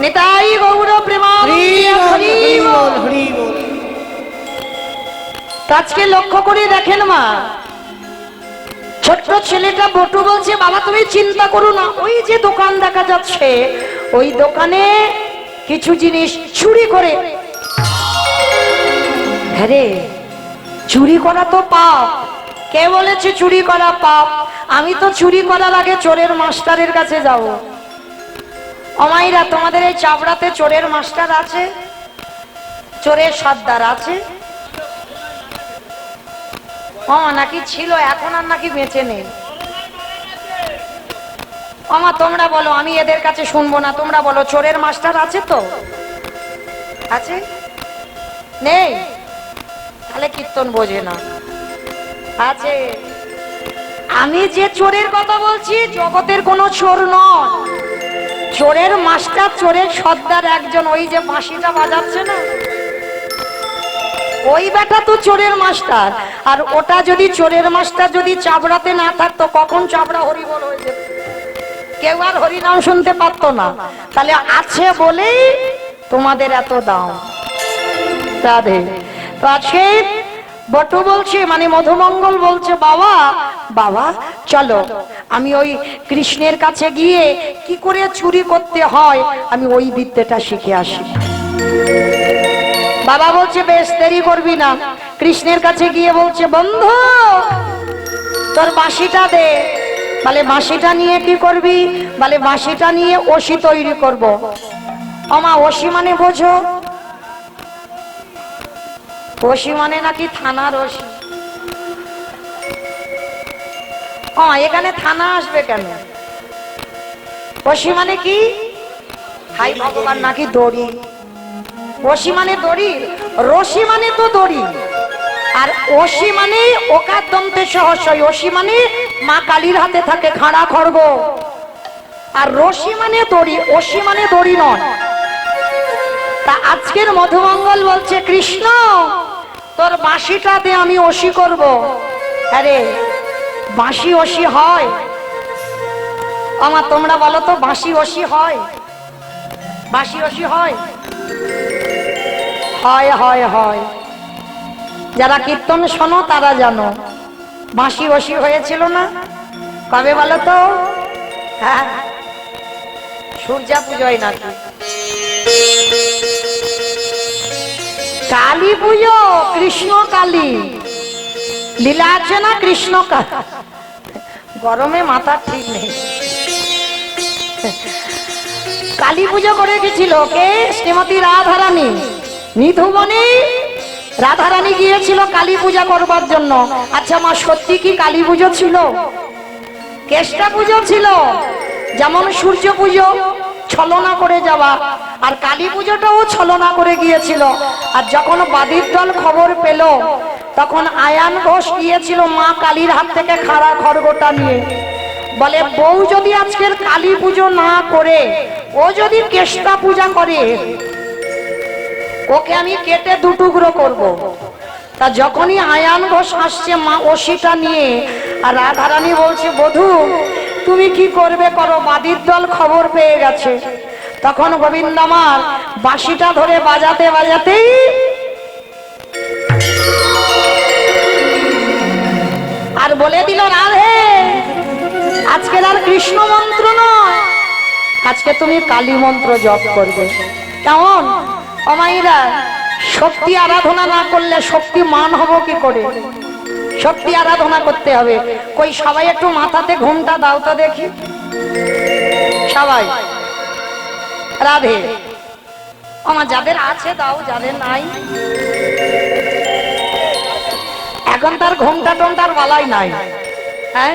নিতাই গৌর প্রেমানন্দে হরি বল। হরি বল। আজকে লক্ষ্য করে দেখেন মা, ছোট্ট ছেলেটা বটু বলছে বাবা তুমি চিন্তা করো না, ওই যে দোকান দেখা যাচ্ছে ওই দোকানে কিছু জিনিস চুরি করে। হ্যাঁ রে, চুরি করা তো পাপ। কে বলেছে চুরি করা পাপ? আমি তো চুরি করার আগে চোরের মাস্টারের কাছে যাব। অমাইরা, তোমাদের এই চাবড়াতে চোরের মাস্টার আছে? চোরের সর্দার আছে? নাকি ছিল, এখন আর নাকি বেঁচে নেই? অমা তোমরা বলো, আমি এদের কাছে শুনবো না। তোমরা বলো চোরের মাস্টার আছে তো? আছে? নেই? তাহলে কীর্তন বোঝে না। আছে। আমি যে চোরের কথা বলছি জগতের কোনো চোর নয়, চোরের মাস্টার, চোরের সর্দার একজন, ওই যে বাঁশিটা বাজাচ্ছে না, ওই বেটা তো চোরের মাস্টার। আর ওটা যদি চোরের মাস্টার যদি চাবড়াতে না থাকতো কখন চাবড়া হরিবল হয়ে যেত, কেউ আর হরিনাম শুনতে পারতো না। তাহলে আছে বলেই তোমাদের এত দাম। রাধে। তো আছে বটু বলছে, মানে মধুমঙ্গল বলছে বাবা বাবা চলো আমি ওই কৃষ্ণের কাছে গিয়ে কি করে চুরি করতে হয় আমি ওই বিদ্যাটা শিখে আসি। বাবা বলছে বেশ, দেরি করবি না। কৃষ্ণের কাছে গিয়ে বলছে বন্ধু তোর বাঁশিটা দে। বলে বাঁশিটা নিয়ে কি করবি? বলে বাঁশিটা নিয়ে ওসি তৈরি করব। আমা ওসি মানে বোঝো? ওসি মানে নাকি থানার ওসি। এখানে থানা আসবে কেন? ওসি মানে কি? হাই ভগবান, নাকি দড়ি? ওসি মানে দড়ি, রশি মানে তো দড়ি। আর ওসি মানে ওকার দন্তে সহসই, ওসি মানে মা কালীর হাতে থাকে খাড়া খড়গ। আর রশি মানে দড়ি, ওসি মানে দড়ি নয়। তা আজকের মধুমঙ্গল বলছে কৃষ্ণ তোর বাঁশিটাতে আমি ওসি করব। আরে বাঁশি ওসি হয়? আমার তোমরা বলো তো বাঁশি ওসি হয়? বাঁশি ওসি হয়? হয় হয় হয়। যারা কীর্তন শোনো তারা জানো। বাঁশি ওসি হয়েছিল না কবে বলো তো? হ্যাঁ, সূর্যা পুজোয় নাকি? কালী পুজো, কৃষ্ণ কালী লীলা আছে না? কৃষ্ণ গরমে মাথা ঠিক নেই। কালী পুজো করে গেছিল কে? শ্রীমতী রাধারানী। নিধুবনে রাধারানী গিয়েছিল কালী পূজা করবার জন্য। আচ্ছা মা, সত্যি কি কালী পুজো ছিল? কেষ্টা পুজো ছিল। যেমন সূর্য পুজো ছলনা করে যাওয়া, আর কালী পুজোটাও ছলনা করে গিয়েছিল। আর যখন বাদীর দল খবর পেল তখন আয়ান ঘোষ গিয়েছিল মা কালীর হাত থেকে খাড়া খড়গটা নিয়ে। বলে বউ যদি আজকের কালী পুজো না করে ও যদি কেষ্টা পূজা করে ওকে আমি কেটে দুটুকরো করব। তা যখনই আয়ান ঘোষ আসছে মা ওসিটা নিয়ে, আর রাধারানী বলছে বধূ তুমি কি করবে করো, বাদীর দল খবর পেয়ে গেছে। তখন গোবিন্দ আমার বাঁশিটা ধরে বাজাতে বাজাতেই আর বলে দিল রাধে আজকে আর কৃষ্ণ মন্ত্র নয়, আজকে তুমি কালী মন্ত্র জপ করবে। কেমন অমাইরা? শক্তি আরাধনা না করলে শক্তি মান হব কি করে? শক্তি আরাধনা করতে হবে। কই সবাই একটু মাথাতে ঘুমটা দাও তো দেখি সবাই। রাধে। আমার যাদের আছে দাও, যাদের নাই এখন তার ঘুমটা টমটার বালাই নাই। হ্যাঁ,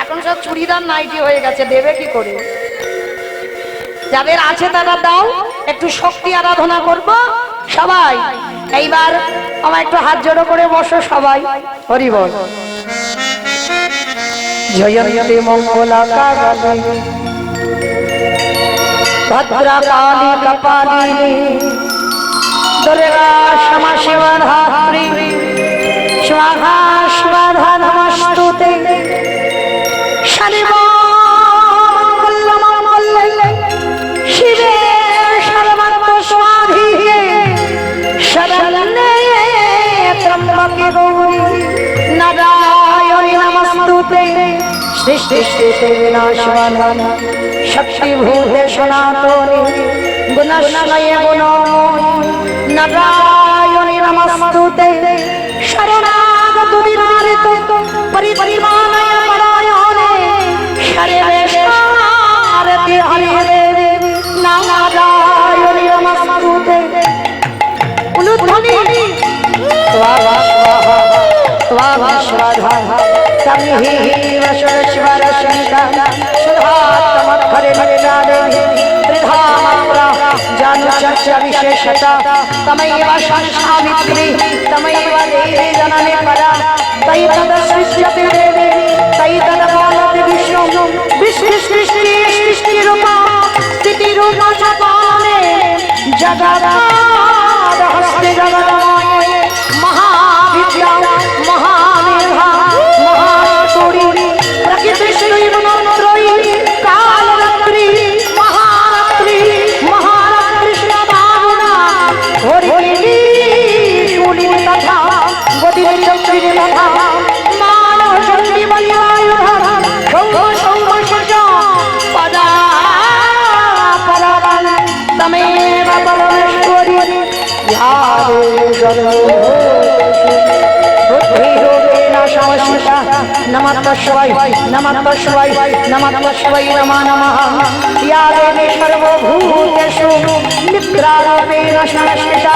এখন সব চুড়িদার নাইটি হয়ে গেছে, দেবে কি করে? যাদের আছে তারা দাও। একটু শক্তি আরাধনা করব সবাই। এইবার আমার একটু হাত জোড়ো করে বসো সবাই, হরি বল। জয়ন্তী মঙ্গলা কালী ভদ্রা কালী কপালিনী দুর্গা ক্ষমা শিবা ধাত্রী স্বাহা স্বাধা নমস্তুতে। শিবে সর্বাত্ম স্বাধীনে শরণ্যে ত্র্যম্বকে গৌরী নারায়ণী নমস্তুতে। সৃষ্টি স্থিতি বিনাশায় শক্তিভূতে সনাতনে গুণাশ্রয়ে গুণময়ী নারায়ণী নমস্তুতে। শরণাগত বিনারিত পরিপরিমাণায় পরায়ণে সর্বেশ্বরতি হরিরে নারায়ণী নমস্তুতে। উলুধ্বনি স্বাহা স্বাহা স্বাহা স্বাহা তমহি বশস্বর শঙ্কা সুধাত্মক্ষরে নিদানে ত্রিধামাত্রা জানু চর্চা বিশেষতা তমৈব সাবিত্রী তমৈব দেবী জননী পরা তৈ তদ সৃষ্টি দেবী তৈ তদ পালতি বিষ্ণু বিষ্ণু সৃষ্টি সৃষ্টি রূপা স্থিতি রূপা চ পালনে জগদাদ হস্তে জগদময়ে মহাবিদ্যা মহামেধা মহাশূরি প্রকৃতি শৈব মন্ত্রয়ী কালরাত্রি মহারাত্রি মহারাত্রি শ্রীবাবুনা হরিণী শুনি তথা গতির চক্রী তথা মানব শক্তি বলিয়ায়ুধা সৌভ সৌভ সূর্য পদা পরাবান তমেব পরমেশ্বরী ধ্যানে বুদ্ধিরূপেণ সংস্থিতা নমঃ তস্मै নমঃ তস্मै নমঃ তস্मै নমো নমঃ। ইয়া দেবী সর্বভূতেষু নিদ্রারূপেণ সংস্থিতা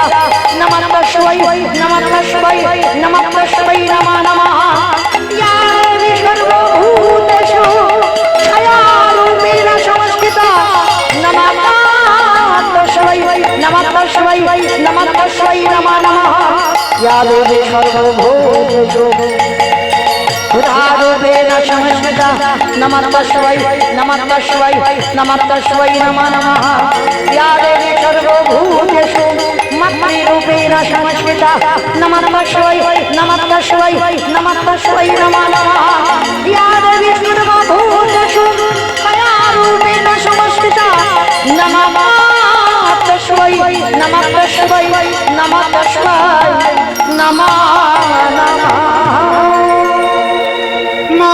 নমঃ তস্मै নমঃ তস্मै নমঃ তস্मै নমো নমঃ। ইয়া দেবী সর্বভূতেষু ছায়ারূপেণ সংস্থিতা নমঃ তস্मै নমঃ তস্मै নমঃ তস্मै নমো নমঃ। ইয়া দেবী সর্বভূতেষু সুধারূপেণ সংস্থিতা নমঃ তস্मै নমঃ তস্मै নমঃ তস্मै নমো নমঃ। ইয়া দেবী সর্বভূতেষু মাতৃরূপেণ সংস্থিতা নমঃ তস্मै নমঃ তস্मै নমঃ তস্मै নমো নমঃ। ইয়া দেবী সর্বভূতেষু ছায়ারূপেণ সংস্থিতা নমঃ তস্मै নমঃ তস্मै নমঃ তস্मै নমো নমঃ। মা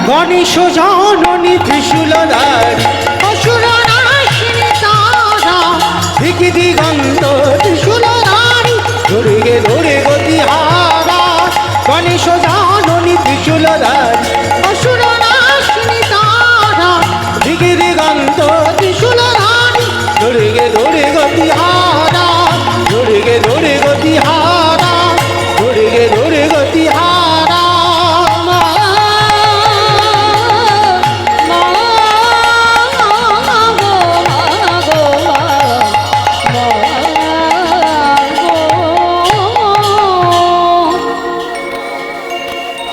গণেশ জননী ত্রিশূলধারী অসুরনাশিনী তারা দিকি দিগন্ত ত্রিশূলধারী ধরে গে ধরে গতিহারা। গণেশ জননী ত্রিশূলধারী অসুরনাশিনী তারা দিকি দিগন্ত ত্রিশূলধারী ধরে গে ধরে গতিহারা ধরে গে ধরে গতিহারা ধরে গে ধরে গতিহারা।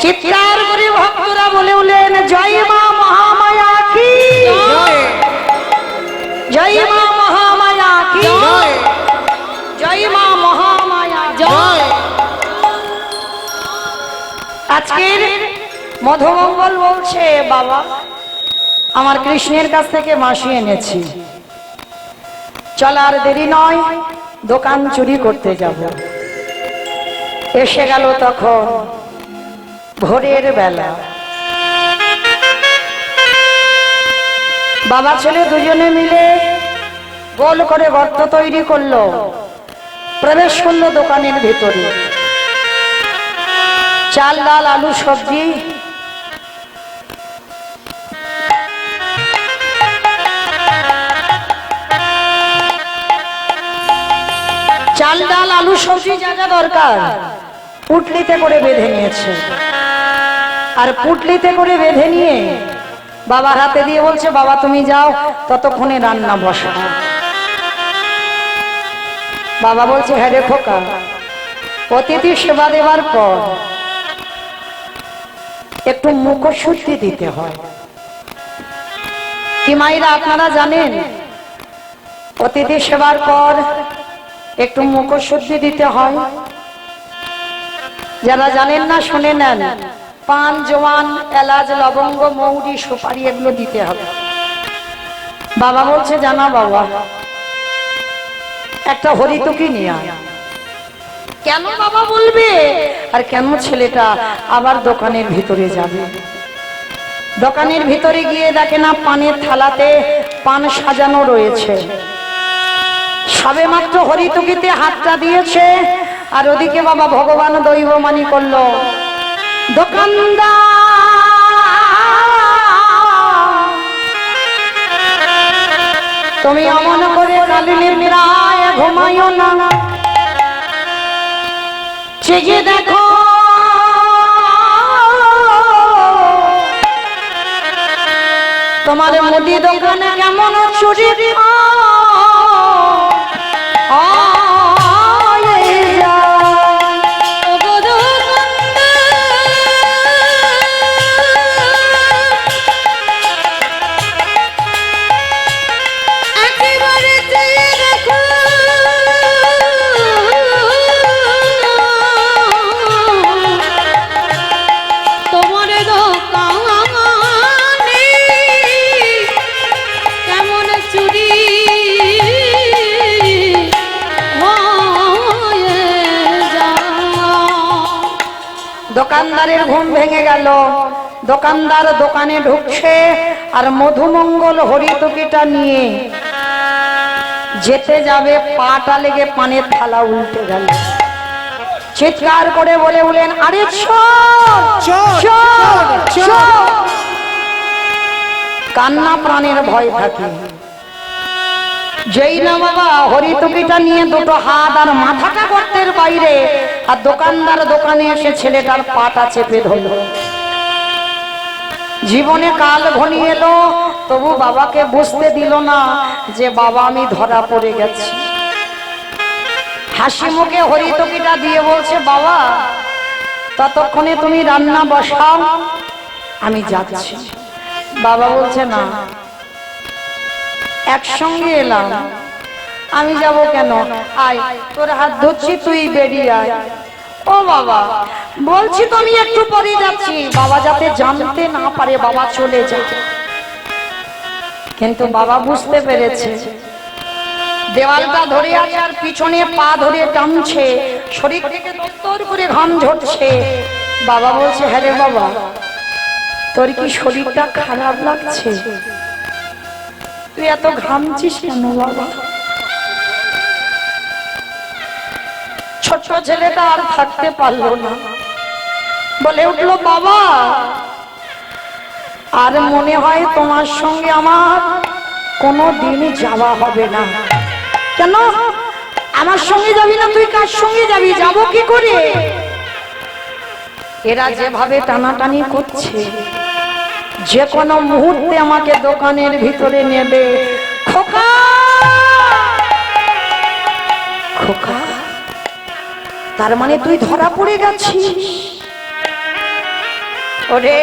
চিৎকার করে ভক্তরা বলে উঠলেন জয় মা মহামায়া কি জয় মা মহামায়া কি জয় মা মহামায়া জয়। আজকের মধুমঙ্গল বলছে বাবা আমার কৃষ্ণের কাছ থেকে মাসি এনেছি, চলার দেরি নয় দোকান চুরি করতে যাব। এসে গেল তখন ভোরের বেলা, বাবা ছেলে দুজনে মিলে গোল করে গর্ত তৈরি করলো, প্রবেশ করলো দোকানের ভেতরে। চাল ডাল আলু সবজি চাল ডাল আলু সবজি যা যা দরকার পুটলিতে করে বেঁধে নিয়েছে। আর পুটলিতে করে বেঁধে নিয়ে বাবার হাতে দিয়ে বলছে, বাবা তুমি যাও, ততক্ষণে রান্না বসা। বাবা বলছে, হ্যাঁ রে খোকা, অতিথি সেবা দেবার পর একটু মুখশুদ্ধি দিতে হয়। কি মায়েরা আপনারা জানেন অতিথি সেবার পর একটু মুখশুদ্ধি দিতে হয়? যারা জানেন না শুনে নেন, পান, জোয়ান, এলাচ, লবঙ্গ, মৌরি, সুপারি এগুলো দিতে হবে। বাবা বলছে, জানা বাবা, একটা হরিতকি নিয়ে আয়। কেন বাবা বলবে? আর কেন ছেলেটা আবার দোকানের ভিতরে যাবে? দোকানের ভিতরে গিয়ে দেখে না পানের থালাতে পান সাজানো রয়েছে। সবে মাত্র হরিতকিতে হাতটা দিয়েছে, আর ওদিকে বাবা ভগবান দৈবমানি করলো, দোকানদার তুমি অমন করে কালী নিদ্রায় ঘুমাইও না, চেয়ে দেখো তোমার মুদি দোকানে কেমন চুরি দোকানদারের ঘুম ভেঙে গেল। দোকানদার দোকানে ঢুকছে, আর মধুমঙ্গল হরিতকিটা নিয়ে যেতে যাবে, পাটা লেগে পানের থালা উল্টে গেল। চিৎকার করে বলে বলেন, আরে কান্না প্রাণের ভয় থাকে। যেই না বাবা হরিতকিটা নিয়ে দুটো হাত আর মাথাটা গর্তের বাইরে, আর দোকানদার দোকানে এসে ছেলেটার পাটা চেপে ধরল। জীবনে কাল ঘনিয়ে এলো, তবু বাবাকে বুঝতে দিল না যে বাবা আমি ধরা পড়ে গেছি। হাসি মুখে হরিতকিটা দিয়ে বলছে, বাবা ততক্ষণে তুমি রান্না বসাও, আমি যাচ্ছি। বাবা বলছে, না, একসঙ্গে এলাম, আমি যাব কেন? আয়, তোর হাত ধরছি, তুই বেরিয়ে আয়। ও বাবা, বলছি তো আমি একটু পরে যাচ্ছি। বাবা যাতে জানতে না পারে বাবা চলে যায়। কিন্তু বাবা বুঝতে পেরেছে দেওয়ালটা ধরে আছে, আর পিছনে পা ধরে টানছে, শরীর থেকে দত্তর করে ঘাম ঝরছে। বাবা বলছে, হ্যাঁ রে বাবা, তোর কি শরীরটা খারাপ লাগছে? তুই এত ঘামছিস কেন বাবা? ছোট ছেলেটা আর থাকতে পারলো না, বলে উঠলো, বাবা আর মনে হয় তোমার সঙ্গে আমার কোনো দিনই যাওয়া হবে না। কেন আমার সঙ্গে যাবি না? তুই কার সঙ্গে যাবি? যাবো কি করে? এরা যেভাবে টানাটানি করছে, যে কোনো মুহূর্তে আমাকে দোকানের ভিতরে নেবে। খোকা, খোকা, তার মানে তুই ধরা পড়ে গেছিস? ওরে,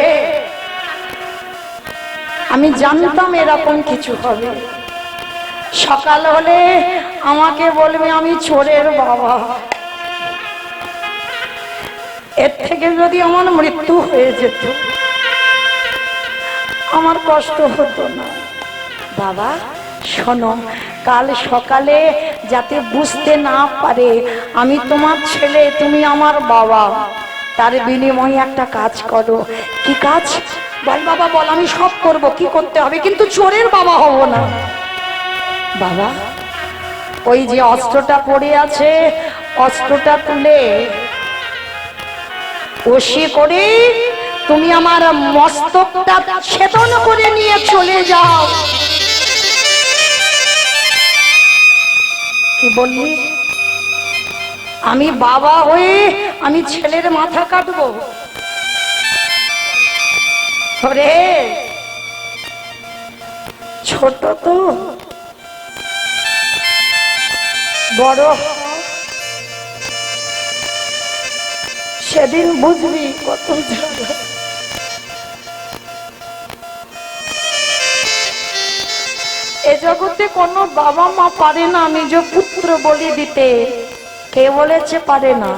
আমি জানতাম এরকম কিছু হবে। সকাল হলে আমাকে বলবে আমি চোরের বাবা। এর থেকে যদি আমার মৃত্যু হয়ে যেত আমার কষ্ট হতো না। বাবা শোনো, কাল সকালে যাতে বুঝতে না পারে আমি তোমার ছেলে, তুমি আমার বাবা, তার বিনিময়ে একটা কাজ করো। কি কাজ? বল বাবা বল, আমি সব করব। কি করতে হবে? কিন্তু চোরের বাবা হব না। বাবা, ওই যে অস্ত্রটা পড়ে আছে, অস্ত্রটা তুলে ওসি করে তুমি আমার মস্তকটা ছেদন করে নিয়ে চলে যাও। কি বললি? আমি বাবা হয়ে আমি ছেলের মাথা কাটবো? ওরে ছোট তো, বড় হ, সেদিন বুঝবি কত জ্বালা। এ জগতে কোনো বাবা মা পারে না নিজ পুত্র বলি দিতে। কে বলেছে পারে না?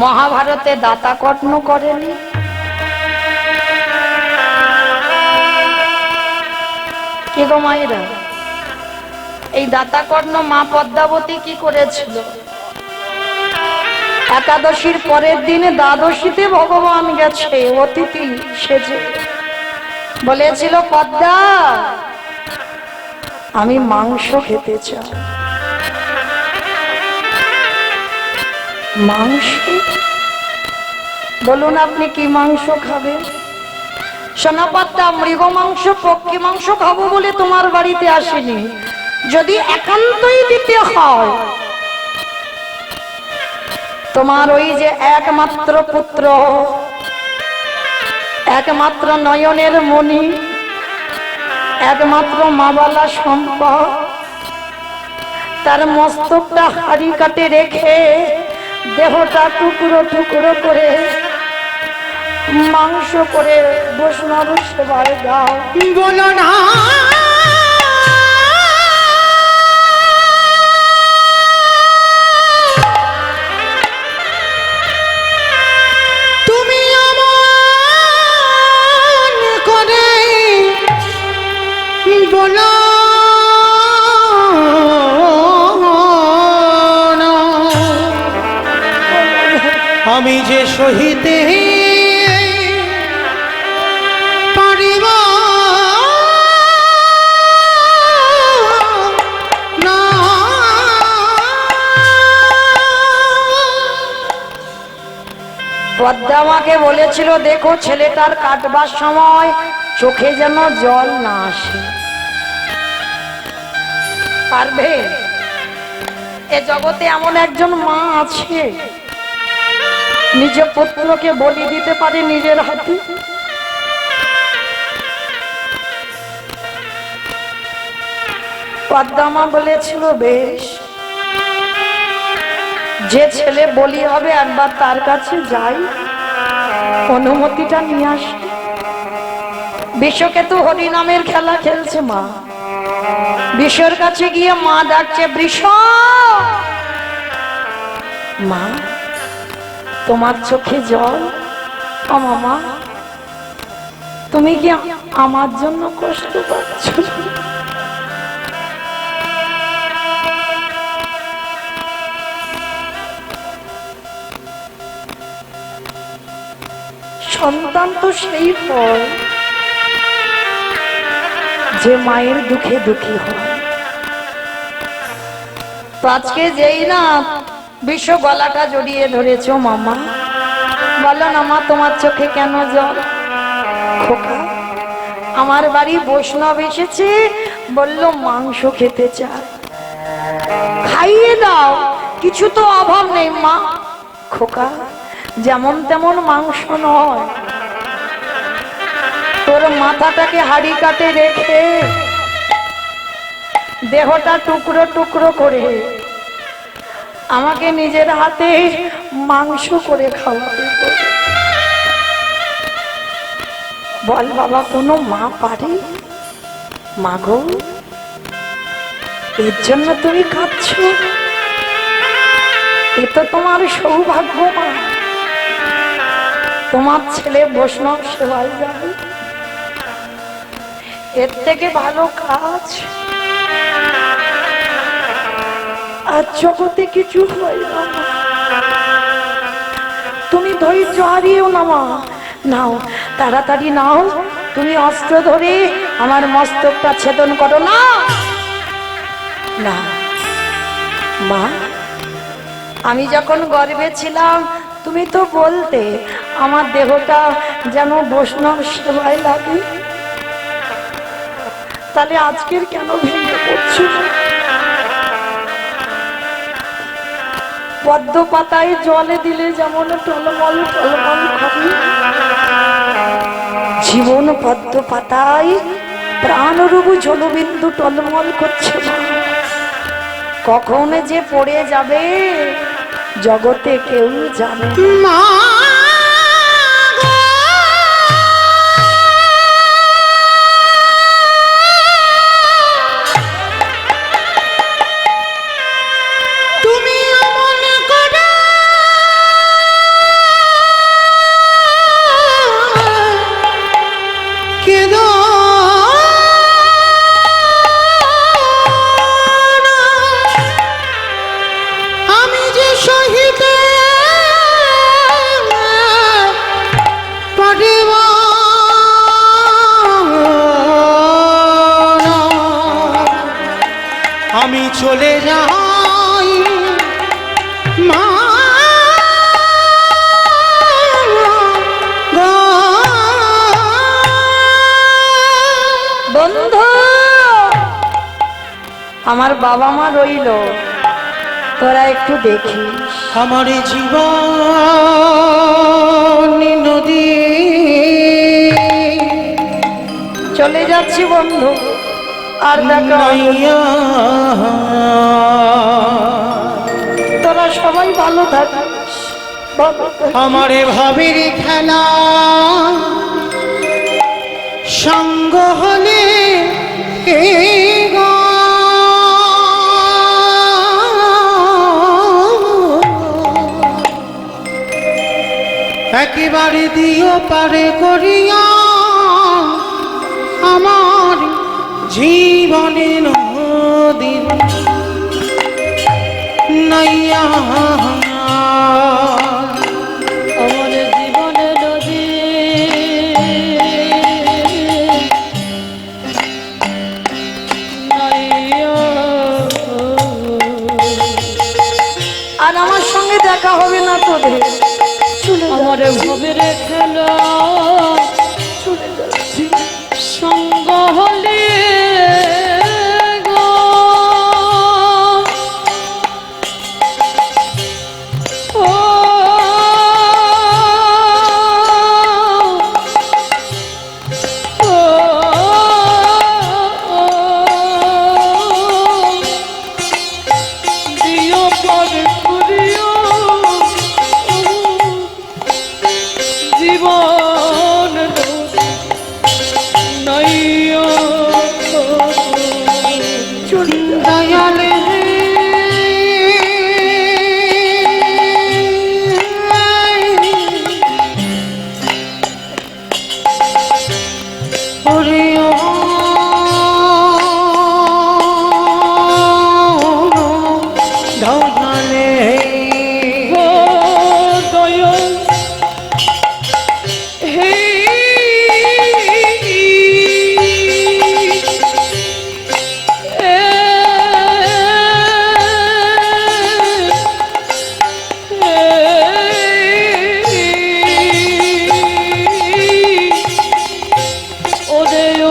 মহাভারতে দাতা কর্ণ করেনি? কে গো মায়েরা, এই দাতা কর্ণ মা পদ্মাবতী কি করেছিল? একাদশীর পরের দিনে দ্বাদশীতে ভগবান গেছে অতিথি সেজে, বলেছিল পদ্মা আমি মাংস খেতে চাই। মাংস? বলুন আপনি কি মাংস খাবেন? সোনা পদ্মা, মৃগ মাংস পক্ষী মাংস খাবো বলে তোমার বাড়িতে আসেনি। যদি একান্তই দিতে হয়, তোমার ওই যে একমাত্র পুত্র, একমাত্র নয়নের মণি, একমাত্র মাবালা সম্পদ, তার মস্তকটা হাড়ি কাটে রেখে দেহটা টুকরো টুকরো করে মাংস করে বৈষ্ণব সেবায় দাও। বলো না তুমি অমন করে, বলো না আমি যে সহিতে পারিব না। পদ্মা আমাকে বলেছিল দেখো ছেলেটার কাটবার সময় চোখে যেন জল না আসে। পারবে? এ জগতে এমন একজন মা আছে নিজের পুত্রকে বলি দিতে পারে নিজের হাতে? পদ্মা মা বলেছিল বেশ, যে ছেলে বলি হবে একবার তার কাছে যাই, অনুমতিটা নিয়ে আসি। বিশ্বকে তো হরিনামের খেলা খেলছে মা, বিশ্বর কাছে গিয়ে মা ডাকছে বৃষ, মা তোমার চোখে জল। ও মামা, তুমি কি আমার জন্য কষ্ট পাচ্ছ? সন্তান তো সেই ফল যে মায়ের দুঃখে দুঃখী হয়। তো আজকে যেই না বিশ্ব গলাটা জড়িয়ে ধরেছো মামা, বলো না মা তোমার চোখে কেন জল? খোকা, আমার বাড়ি বৈষ্ণব এসেছে, বলল মাংস খেতে চায়, খাইয়ে দাও, কিছু তো অভাব নেই মা। খোকা, যেমন তেমন মাংস নয়, তোর মাথাটাকে হাড়ি কাটে রেখে দেহটা টুকরো টুকরো করে আমাকে নিজের হাতে মাংস করে খাওয়াবে। বল বাবা, কোনো মা পারে? মাগো, এর জন্য তুমি কাঁদছো? এ তো তোমার সৌভাগ্য মা, তোমার ছেলে বৈষ্ণব সেবায় যাবে। এর থেকে ভালো কাজ আর জগতে কিছু হয় না। তুমি ধৈর্য হারিও না মা, নাও তাড়াতাড়ি নাও, তুমি অস্ত্র ধরে আমার মস্তকটা ছেদন করো। না না মা, আমি যখন গর্ভে ছিলাম তুমি তো বলতে আমার দেহটা যেন বৈষ্ণব সেবায় লাগে, তাহলে আজকের কেন ভেঙে পড়ছো? পদ্ম পাতায় জলে দিলে যেমন টলমল টলমল করে, জীবন পদ্ম পাতায় প্রাণরূপ জলবিন্দু টলমল করছে। কখন যে পড়ে যাবে জগতে কেউ জানে না। মা তুমি অমন করে কেঁদো না, আমি যে সহিতে পারিব না। আমি চলে যাই মা গো। বন্ধু, আমার বাবা মা রইল, তোরা একটু দেখিস। আমার জীবন নদী চলে যাচ্ছি বন্ধু, আর দেখা হবে না। তোরা সবাই ভালো থাকিস। আমারে ভাবের খেলা সঙ্গ হলে গো, একেবারে দিও পারে করিয়া আমার জীবনে নদী নাইয়া। আমার জীবনে নদী নাইয়া। আর আমার সঙ্গে দেখা হবে না তোদের। আমার ভবের খেলা সঙ্গ হলে গো, ও ও দিও পর করিও জীবন নাইয়া। দয়ালে ওরে ও দয়ালে ও দয়াল হে ওরে ও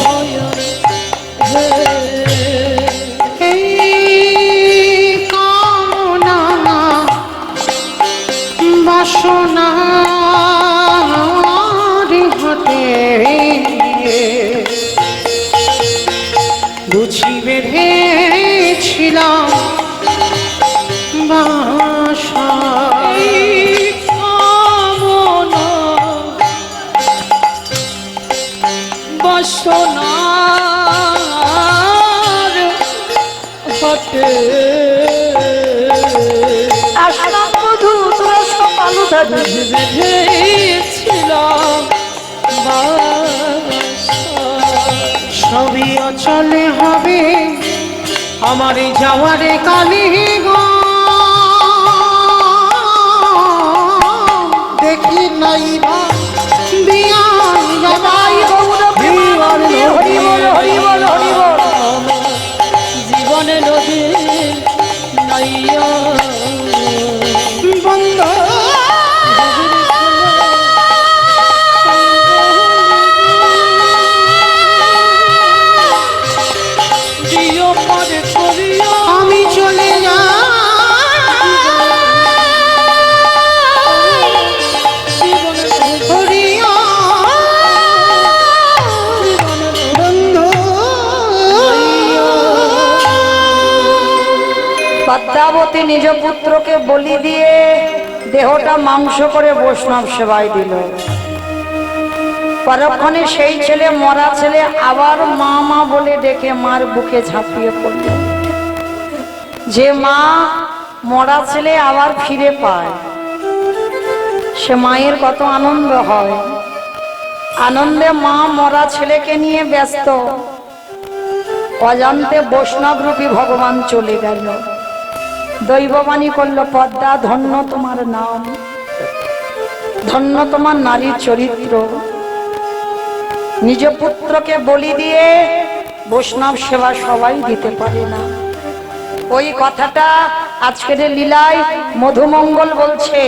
দয়াল হে এই কামনা বাসনার ঘটে বুঝি বেঁধেছিলাম বাসা। কামনা বাসনার হতে আসলাম বধু, তোরা সব ভালো থাকিস। বেঁধেছিলাম বাসা। সবই অচলে হবে আমার যাওয়ারে কালি গো, দেখি নাই বা দিয়া সবাই গৌর প্রেমানন্দে হরি বল হরি বল হরি বল। জীবনে নদী নাইয়া। বন্ধ দিও পরে করিয়া পদ্মাবতী নিজ পুত্রকে বলি দিয়ে দেহটা মাংস করে বৈষ্ণব সেবায় দিল। পরক্ষণে সেই ছেলে, মরা ছেলে আবার মা মা বলে ডেকে মার বুকে ঝাঁপিয়ে পড়ল। যে মা মরা ছেলে আবার ফিরে পায়, সে মায়ের কত আনন্দ হয়। আনন্দে মা মরা ছেলেকে নিয়ে ব্যস্ত, অজান্তে বৈষ্ণব রূপী ভগবান চলে গেল। দৈববাণী করলো, পদ্মা ধন্য তোমার নাম, ধন্য তোমার নারীর চরিত্র। নিজ পুত্রকে বলি দিয়ে বৈষ্ণব সেবা সবাই দিতে পারে না। ওই কথাটা আজকের লীলায় মধুমঙ্গল বলছে,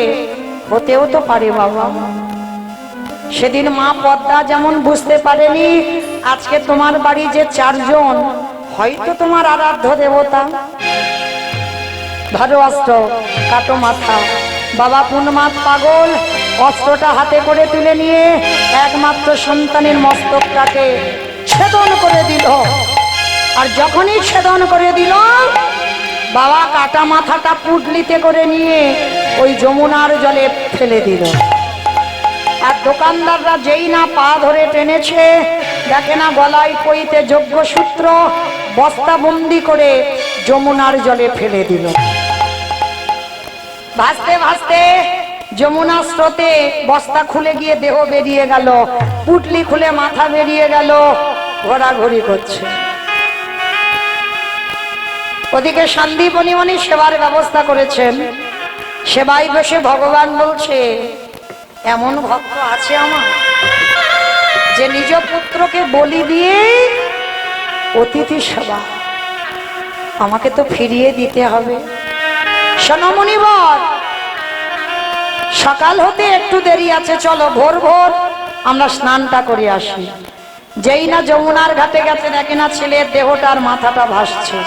হতেও তো পারে বাবা। সেদিন মা পদ্মা যেমন বুঝতে পারেনি, আজকে তোমার বাড়ি যে 4 জন, হয়তো তোমার আরাধ্য দেবতা। ধরো অস্ত্র, কাটো মাথা। বাবা পুনমাত পাগল অস্ত্রটা হাতে করে তুলে নিয়ে একমাত্র সন্তানের মস্তকটাকে ছেদন করে দিল। আর যখনই ছেদন করে দিল, বাবা কাটা মাথাটা পুটলিতে করে নিয়ে ওই যমুনার জলে ফেলে দিল। আর দোকানদাররা যেই না পা ধরে টেনেছে, দেখে না গলায় পইতে যজ্ঞসূত্র বস্তাবন্দি করে যমুনার জলে ফেলে দিল। ভাসতে ভাসতে যমুনা স্রোতে বস্তা খুলে গিয়ে দেহ বেরিয়ে গেল, পুটলি খুলে মাথা বেরিয়ে গেল, ঘোরাঘুরি করছে। ওদিকে সন্দীপনী সেবার ব্যবস্থা করেছেন। সেবাই বসে ভগবান বলছে, এমন ভক্ত আছে আমার যে নিজ পুত্রকে বলি দিয়ে অতিথি সেবা আমাকে তো ফিরিয়ে দিতে হবে। শোনো মুনিবর, সকাল হতে একটু দেরি আছে, চলো ভোর ভোর আমরা স্নানটা করে আসি। যেই না যমুনার ঘাটে গেছে, দেখে না ছেলের দেহটার মাথাটা ভাসছে।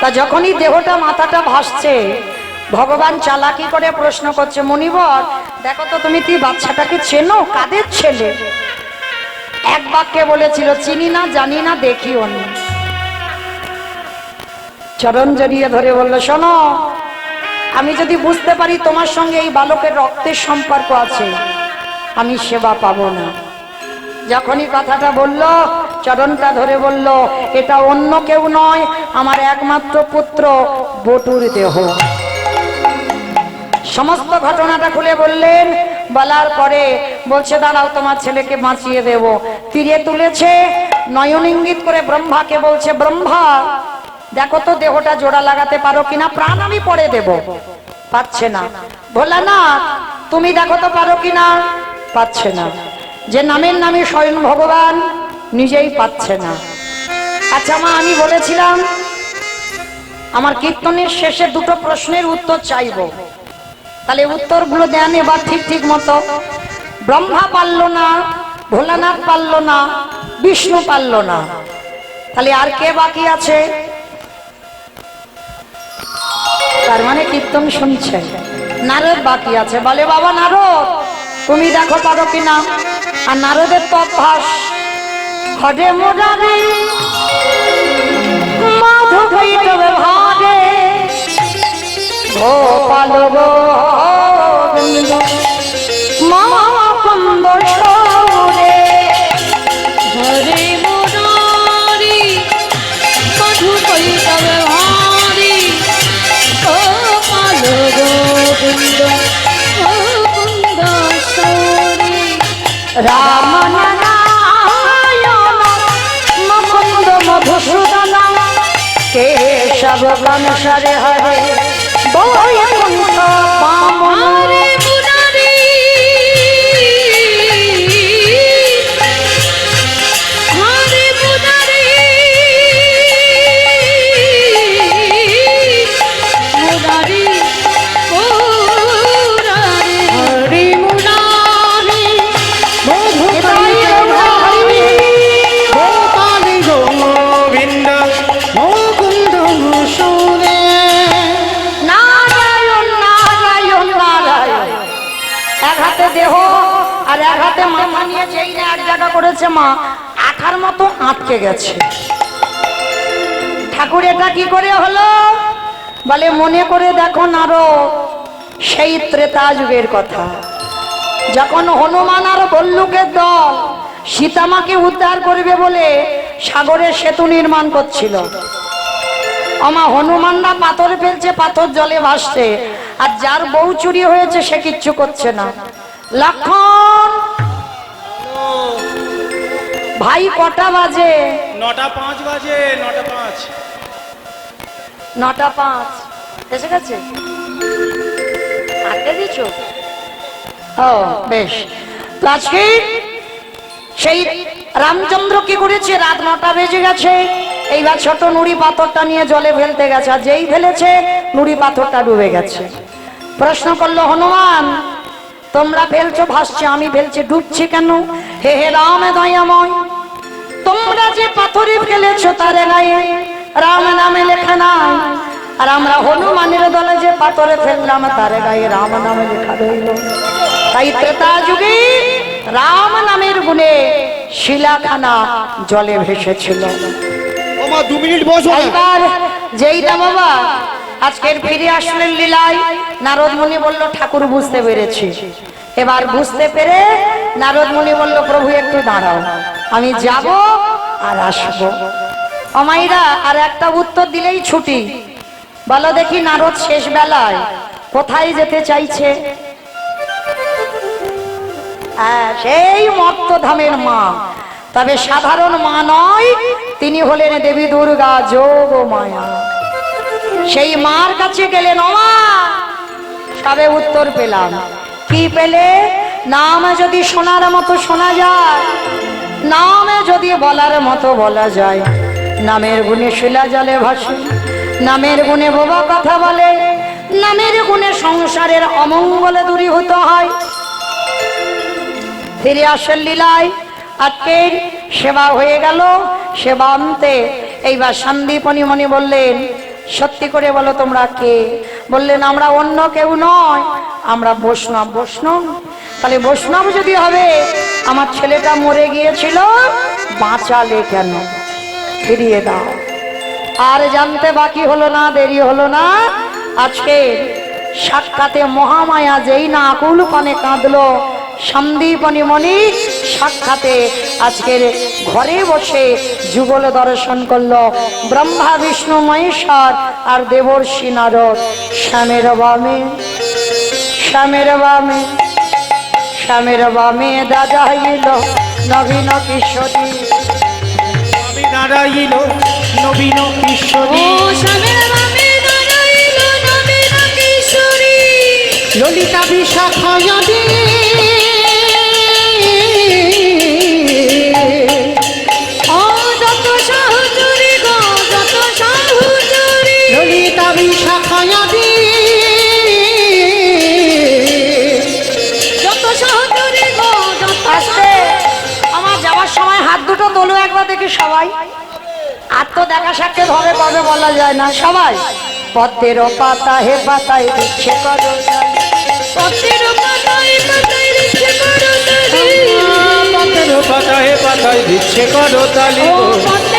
তা যখনই দেহটা মাথাটা ভাসছে, ভগবান চালাকি করে প্রশ্ন করছে, মুনিবর দেখো তো তুমি কি বাচ্চাটাকে চেনো? কাদের ছেলে? এক বাক্যে বলেছিল, চিনি না, জানি না, দেখিও নি। চরণ জড়িয়ে ধরে বলল, শোনো, আমি যদি বুঝতে পারি তোমার সঙ্গে এই বালকের রক্তের সম্পর্ক আছে, আমি সেবা পাবো না। যখনই কথাটা বলল, চরণটা ধরে বলল, এটা অন্য কেউ নয়, আমার একমাত্র পুত্র বটুর দেহ। সমস্ত ঘটনাটা খুলে বললেন। বলার পরে বলছে, দাঁড়াও, তোমার ছেলেকে বাঁচিয়ে দেব। তীরে তুলেছে, নয়ন ইঙ্গিত করে ব্রহ্মাকে বলছে, ব্রহ্মা দেখো তো দেহটা জোড়া লাগাতে পারো কিনা, প্রাণ আমি পরে দেব। পাচ্ছে না। ভোলানাথ তুমি দেখো তো পারো কিনা, পাচ্ছে না। যে নামের নামে স্বয়ং ভগবান নিজেই পাচ্ছে না। আচ্ছা মা, আমি বলেছিলাম আমার কীর্তনের শেষে 2টো প্রশ্নের উত্তর চাইবো, তাহলে উত্তরগুলো দেন এবার ঠিক ঠিক মতো। ব্রহ্মা পারল না, ভোলানাথ পারল না, বিষ্ণু পারল না, তাহলে আর কে বাকি আছে? তার মানে কীর্তন শুনছে, নারদ বাকি আছে। বলে, বাবা নারদ তুমি দেখো পারো কিনা। আর নারদের তো অভ্যাস, হরে মুরারি মাধু বৈষ্ণবে ভাগে গোপাল গোবিন্দ মাকুন্দ সৌরে। হরে মুরারি মধু বৈষ্ণবে ভারি, গোপাল গোবিন্দ মুকুন্দ সৌরি। রাম নারায়ণ মুকুন্দ মধুসূদন কেশব বংশরে হরে বৈকুণ্ঠ বামন। হরে মুরারি হরে মুরারি মুরারি মুরারি হরি মুরারি মধুকৈটব গোপাল গোবিন্দ মুকুন্দ সৌরে। নারায়ণ নারায়ণ নারায়ণ। এক হাতে দেহ আর এক হাতে মাথা নিয়ে যেই না এক জায়গা করেছে, মা আঠার মতো আটকে গেছে। ঠাকুর এটা কি করে হলো? বলে মনে করে দেখো নারদ, সেই ত্রেতা যুগের কথা, যখন হনুমান আর ভল্লুকের দল সীতামাকে উদ্ধার করবে বলে সাগরে সেতু নির্মাণ করছিল। আমা হনুমানরা পাথর ফেলছে, পাথর জলে ভাসছে, আর যার বউ চুরি হয়েছে সে কিচ্ছু করছে না। লক্ষণ ভাই কটা বাজে? 9:05 বাজে, 9:05। 9:05 এসে গেছে। আটকে দিচ্ছ? ও বেশ। তো আজকে সেই রামচন্দ্র কি করেছে, রাত 9টা বেজে গেছে, এইবার ছোট নুড়ি পাথরটা নিয়ে জলে ফেলতে গেছে, আর যেই ফেলেছে নুড়ি পাথরটা ডুবে গেছে। প্রশ্ন করলো হনুমান, তোমরা ফেলছো ভাসছে, আমি ফেলছি ডুবছি কেন? হে হে রাম দয়াময়, তোমরা যে পাথরে ফেলেছো তার গায়ে রাম নামে লেখা নাই, আর আমরা হনুমানের দলে যে পাথরে ফেললাম তার গায়ে রাম নামে লেখা রইল। তাই ত্রেতা যুগে রাম নামের গুণে শিলাখানা জলে ভেসেছিল। ওমা 2 মিনিট বসো না। এইবার যেইটা বাবা আজকের ফিরে আসলেন লীলায়, নারদ মুনি বলল ঠাকুর বুঝতে পেরেছি। এবার বুঝতে পেরে নারদ মুনি বলল প্রভু একটু দাঁড়াও, আমি যাব আর আসবো। অমাইরা আর একটা উত্তর দিলেই ছুটি। বলো দেখি নারদ শেষ বেলায় কোথায় যেতে চাইছে? হ্যাঁ, সেই মর্তধামের মা, তবে সাধারণ মা নয়, তিনি হলেন দেবী দুর্গা যোগ মায়া। সেই মার কাছে গেলেন। মা সবে উত্তর পেলাম। কি পেলে? নাম যদি শোনার মতো শোনা যায়, নামে যদি বলার মতো বলা যায়, নামের গুণে শিলা জলে ভাসে, নামের গুণে বাবা কথা বলে, নামের গুণে সংসারের অমঙ্গলে দূরীভূত হয়। ফিরে আসেন লীলায়। আজকের সেবা হয়ে গেল, সেবা আনতে এইবার সন্দীপনী মণি বললেন, সত্যি করে বলো তোমরা কে? বললেন আমরা অন্য কেউ নয়, আমরা বৈষ্ণব। বৈষ্ণব? তাহলে বৈষ্ণব যদি হবে, আমার ছেলেটা মরে গিয়েছিল, বাঁচালে কেন? ফিরিয়ে দাও। আর জানতে বাকি হলো না, দেরি হলো না। আজকে সাক্ষাতে মহামায়া যেই না আকুল পানে কাঁদলো, সন্দীপনী মণি সাক্ষাতে আজকের ঘরে বসে যুগল দর্শন করলো। ব্রহ্মা বিষ্ণু মহেশ্বর আর দেবর্ষি নারদ শ্যামের বামে, শ্যামের বামে, শ্যামের বামে দাদা হইল নবীন কিশোরী, আমি দাঁড়াইল নবীন কিশোরী, ও স্বামীর বামে দাঁড়াইল নবীন কিশোরী, ললিতা বিশাখায়াদি ও যত সাহুচুরি গো যত সাহুচুরি, ললিতা বিশাখায়াদি যত সাহুচুরি গো যত আজকে আমার যাওয়ার সময় হাত দুটো তোলো একবার দেখি সবাই। আর তো দেখা সাক্ষাৎ হবে কবে বলা যায় না। সবাই পদ্মের পাতা হে পাতায় দিচ্ছে করো, পথের পাতায় পাতায় দিচ্ছে করতালি, পাতায় পাতায় দিচ্ছে করতালি, ও পথের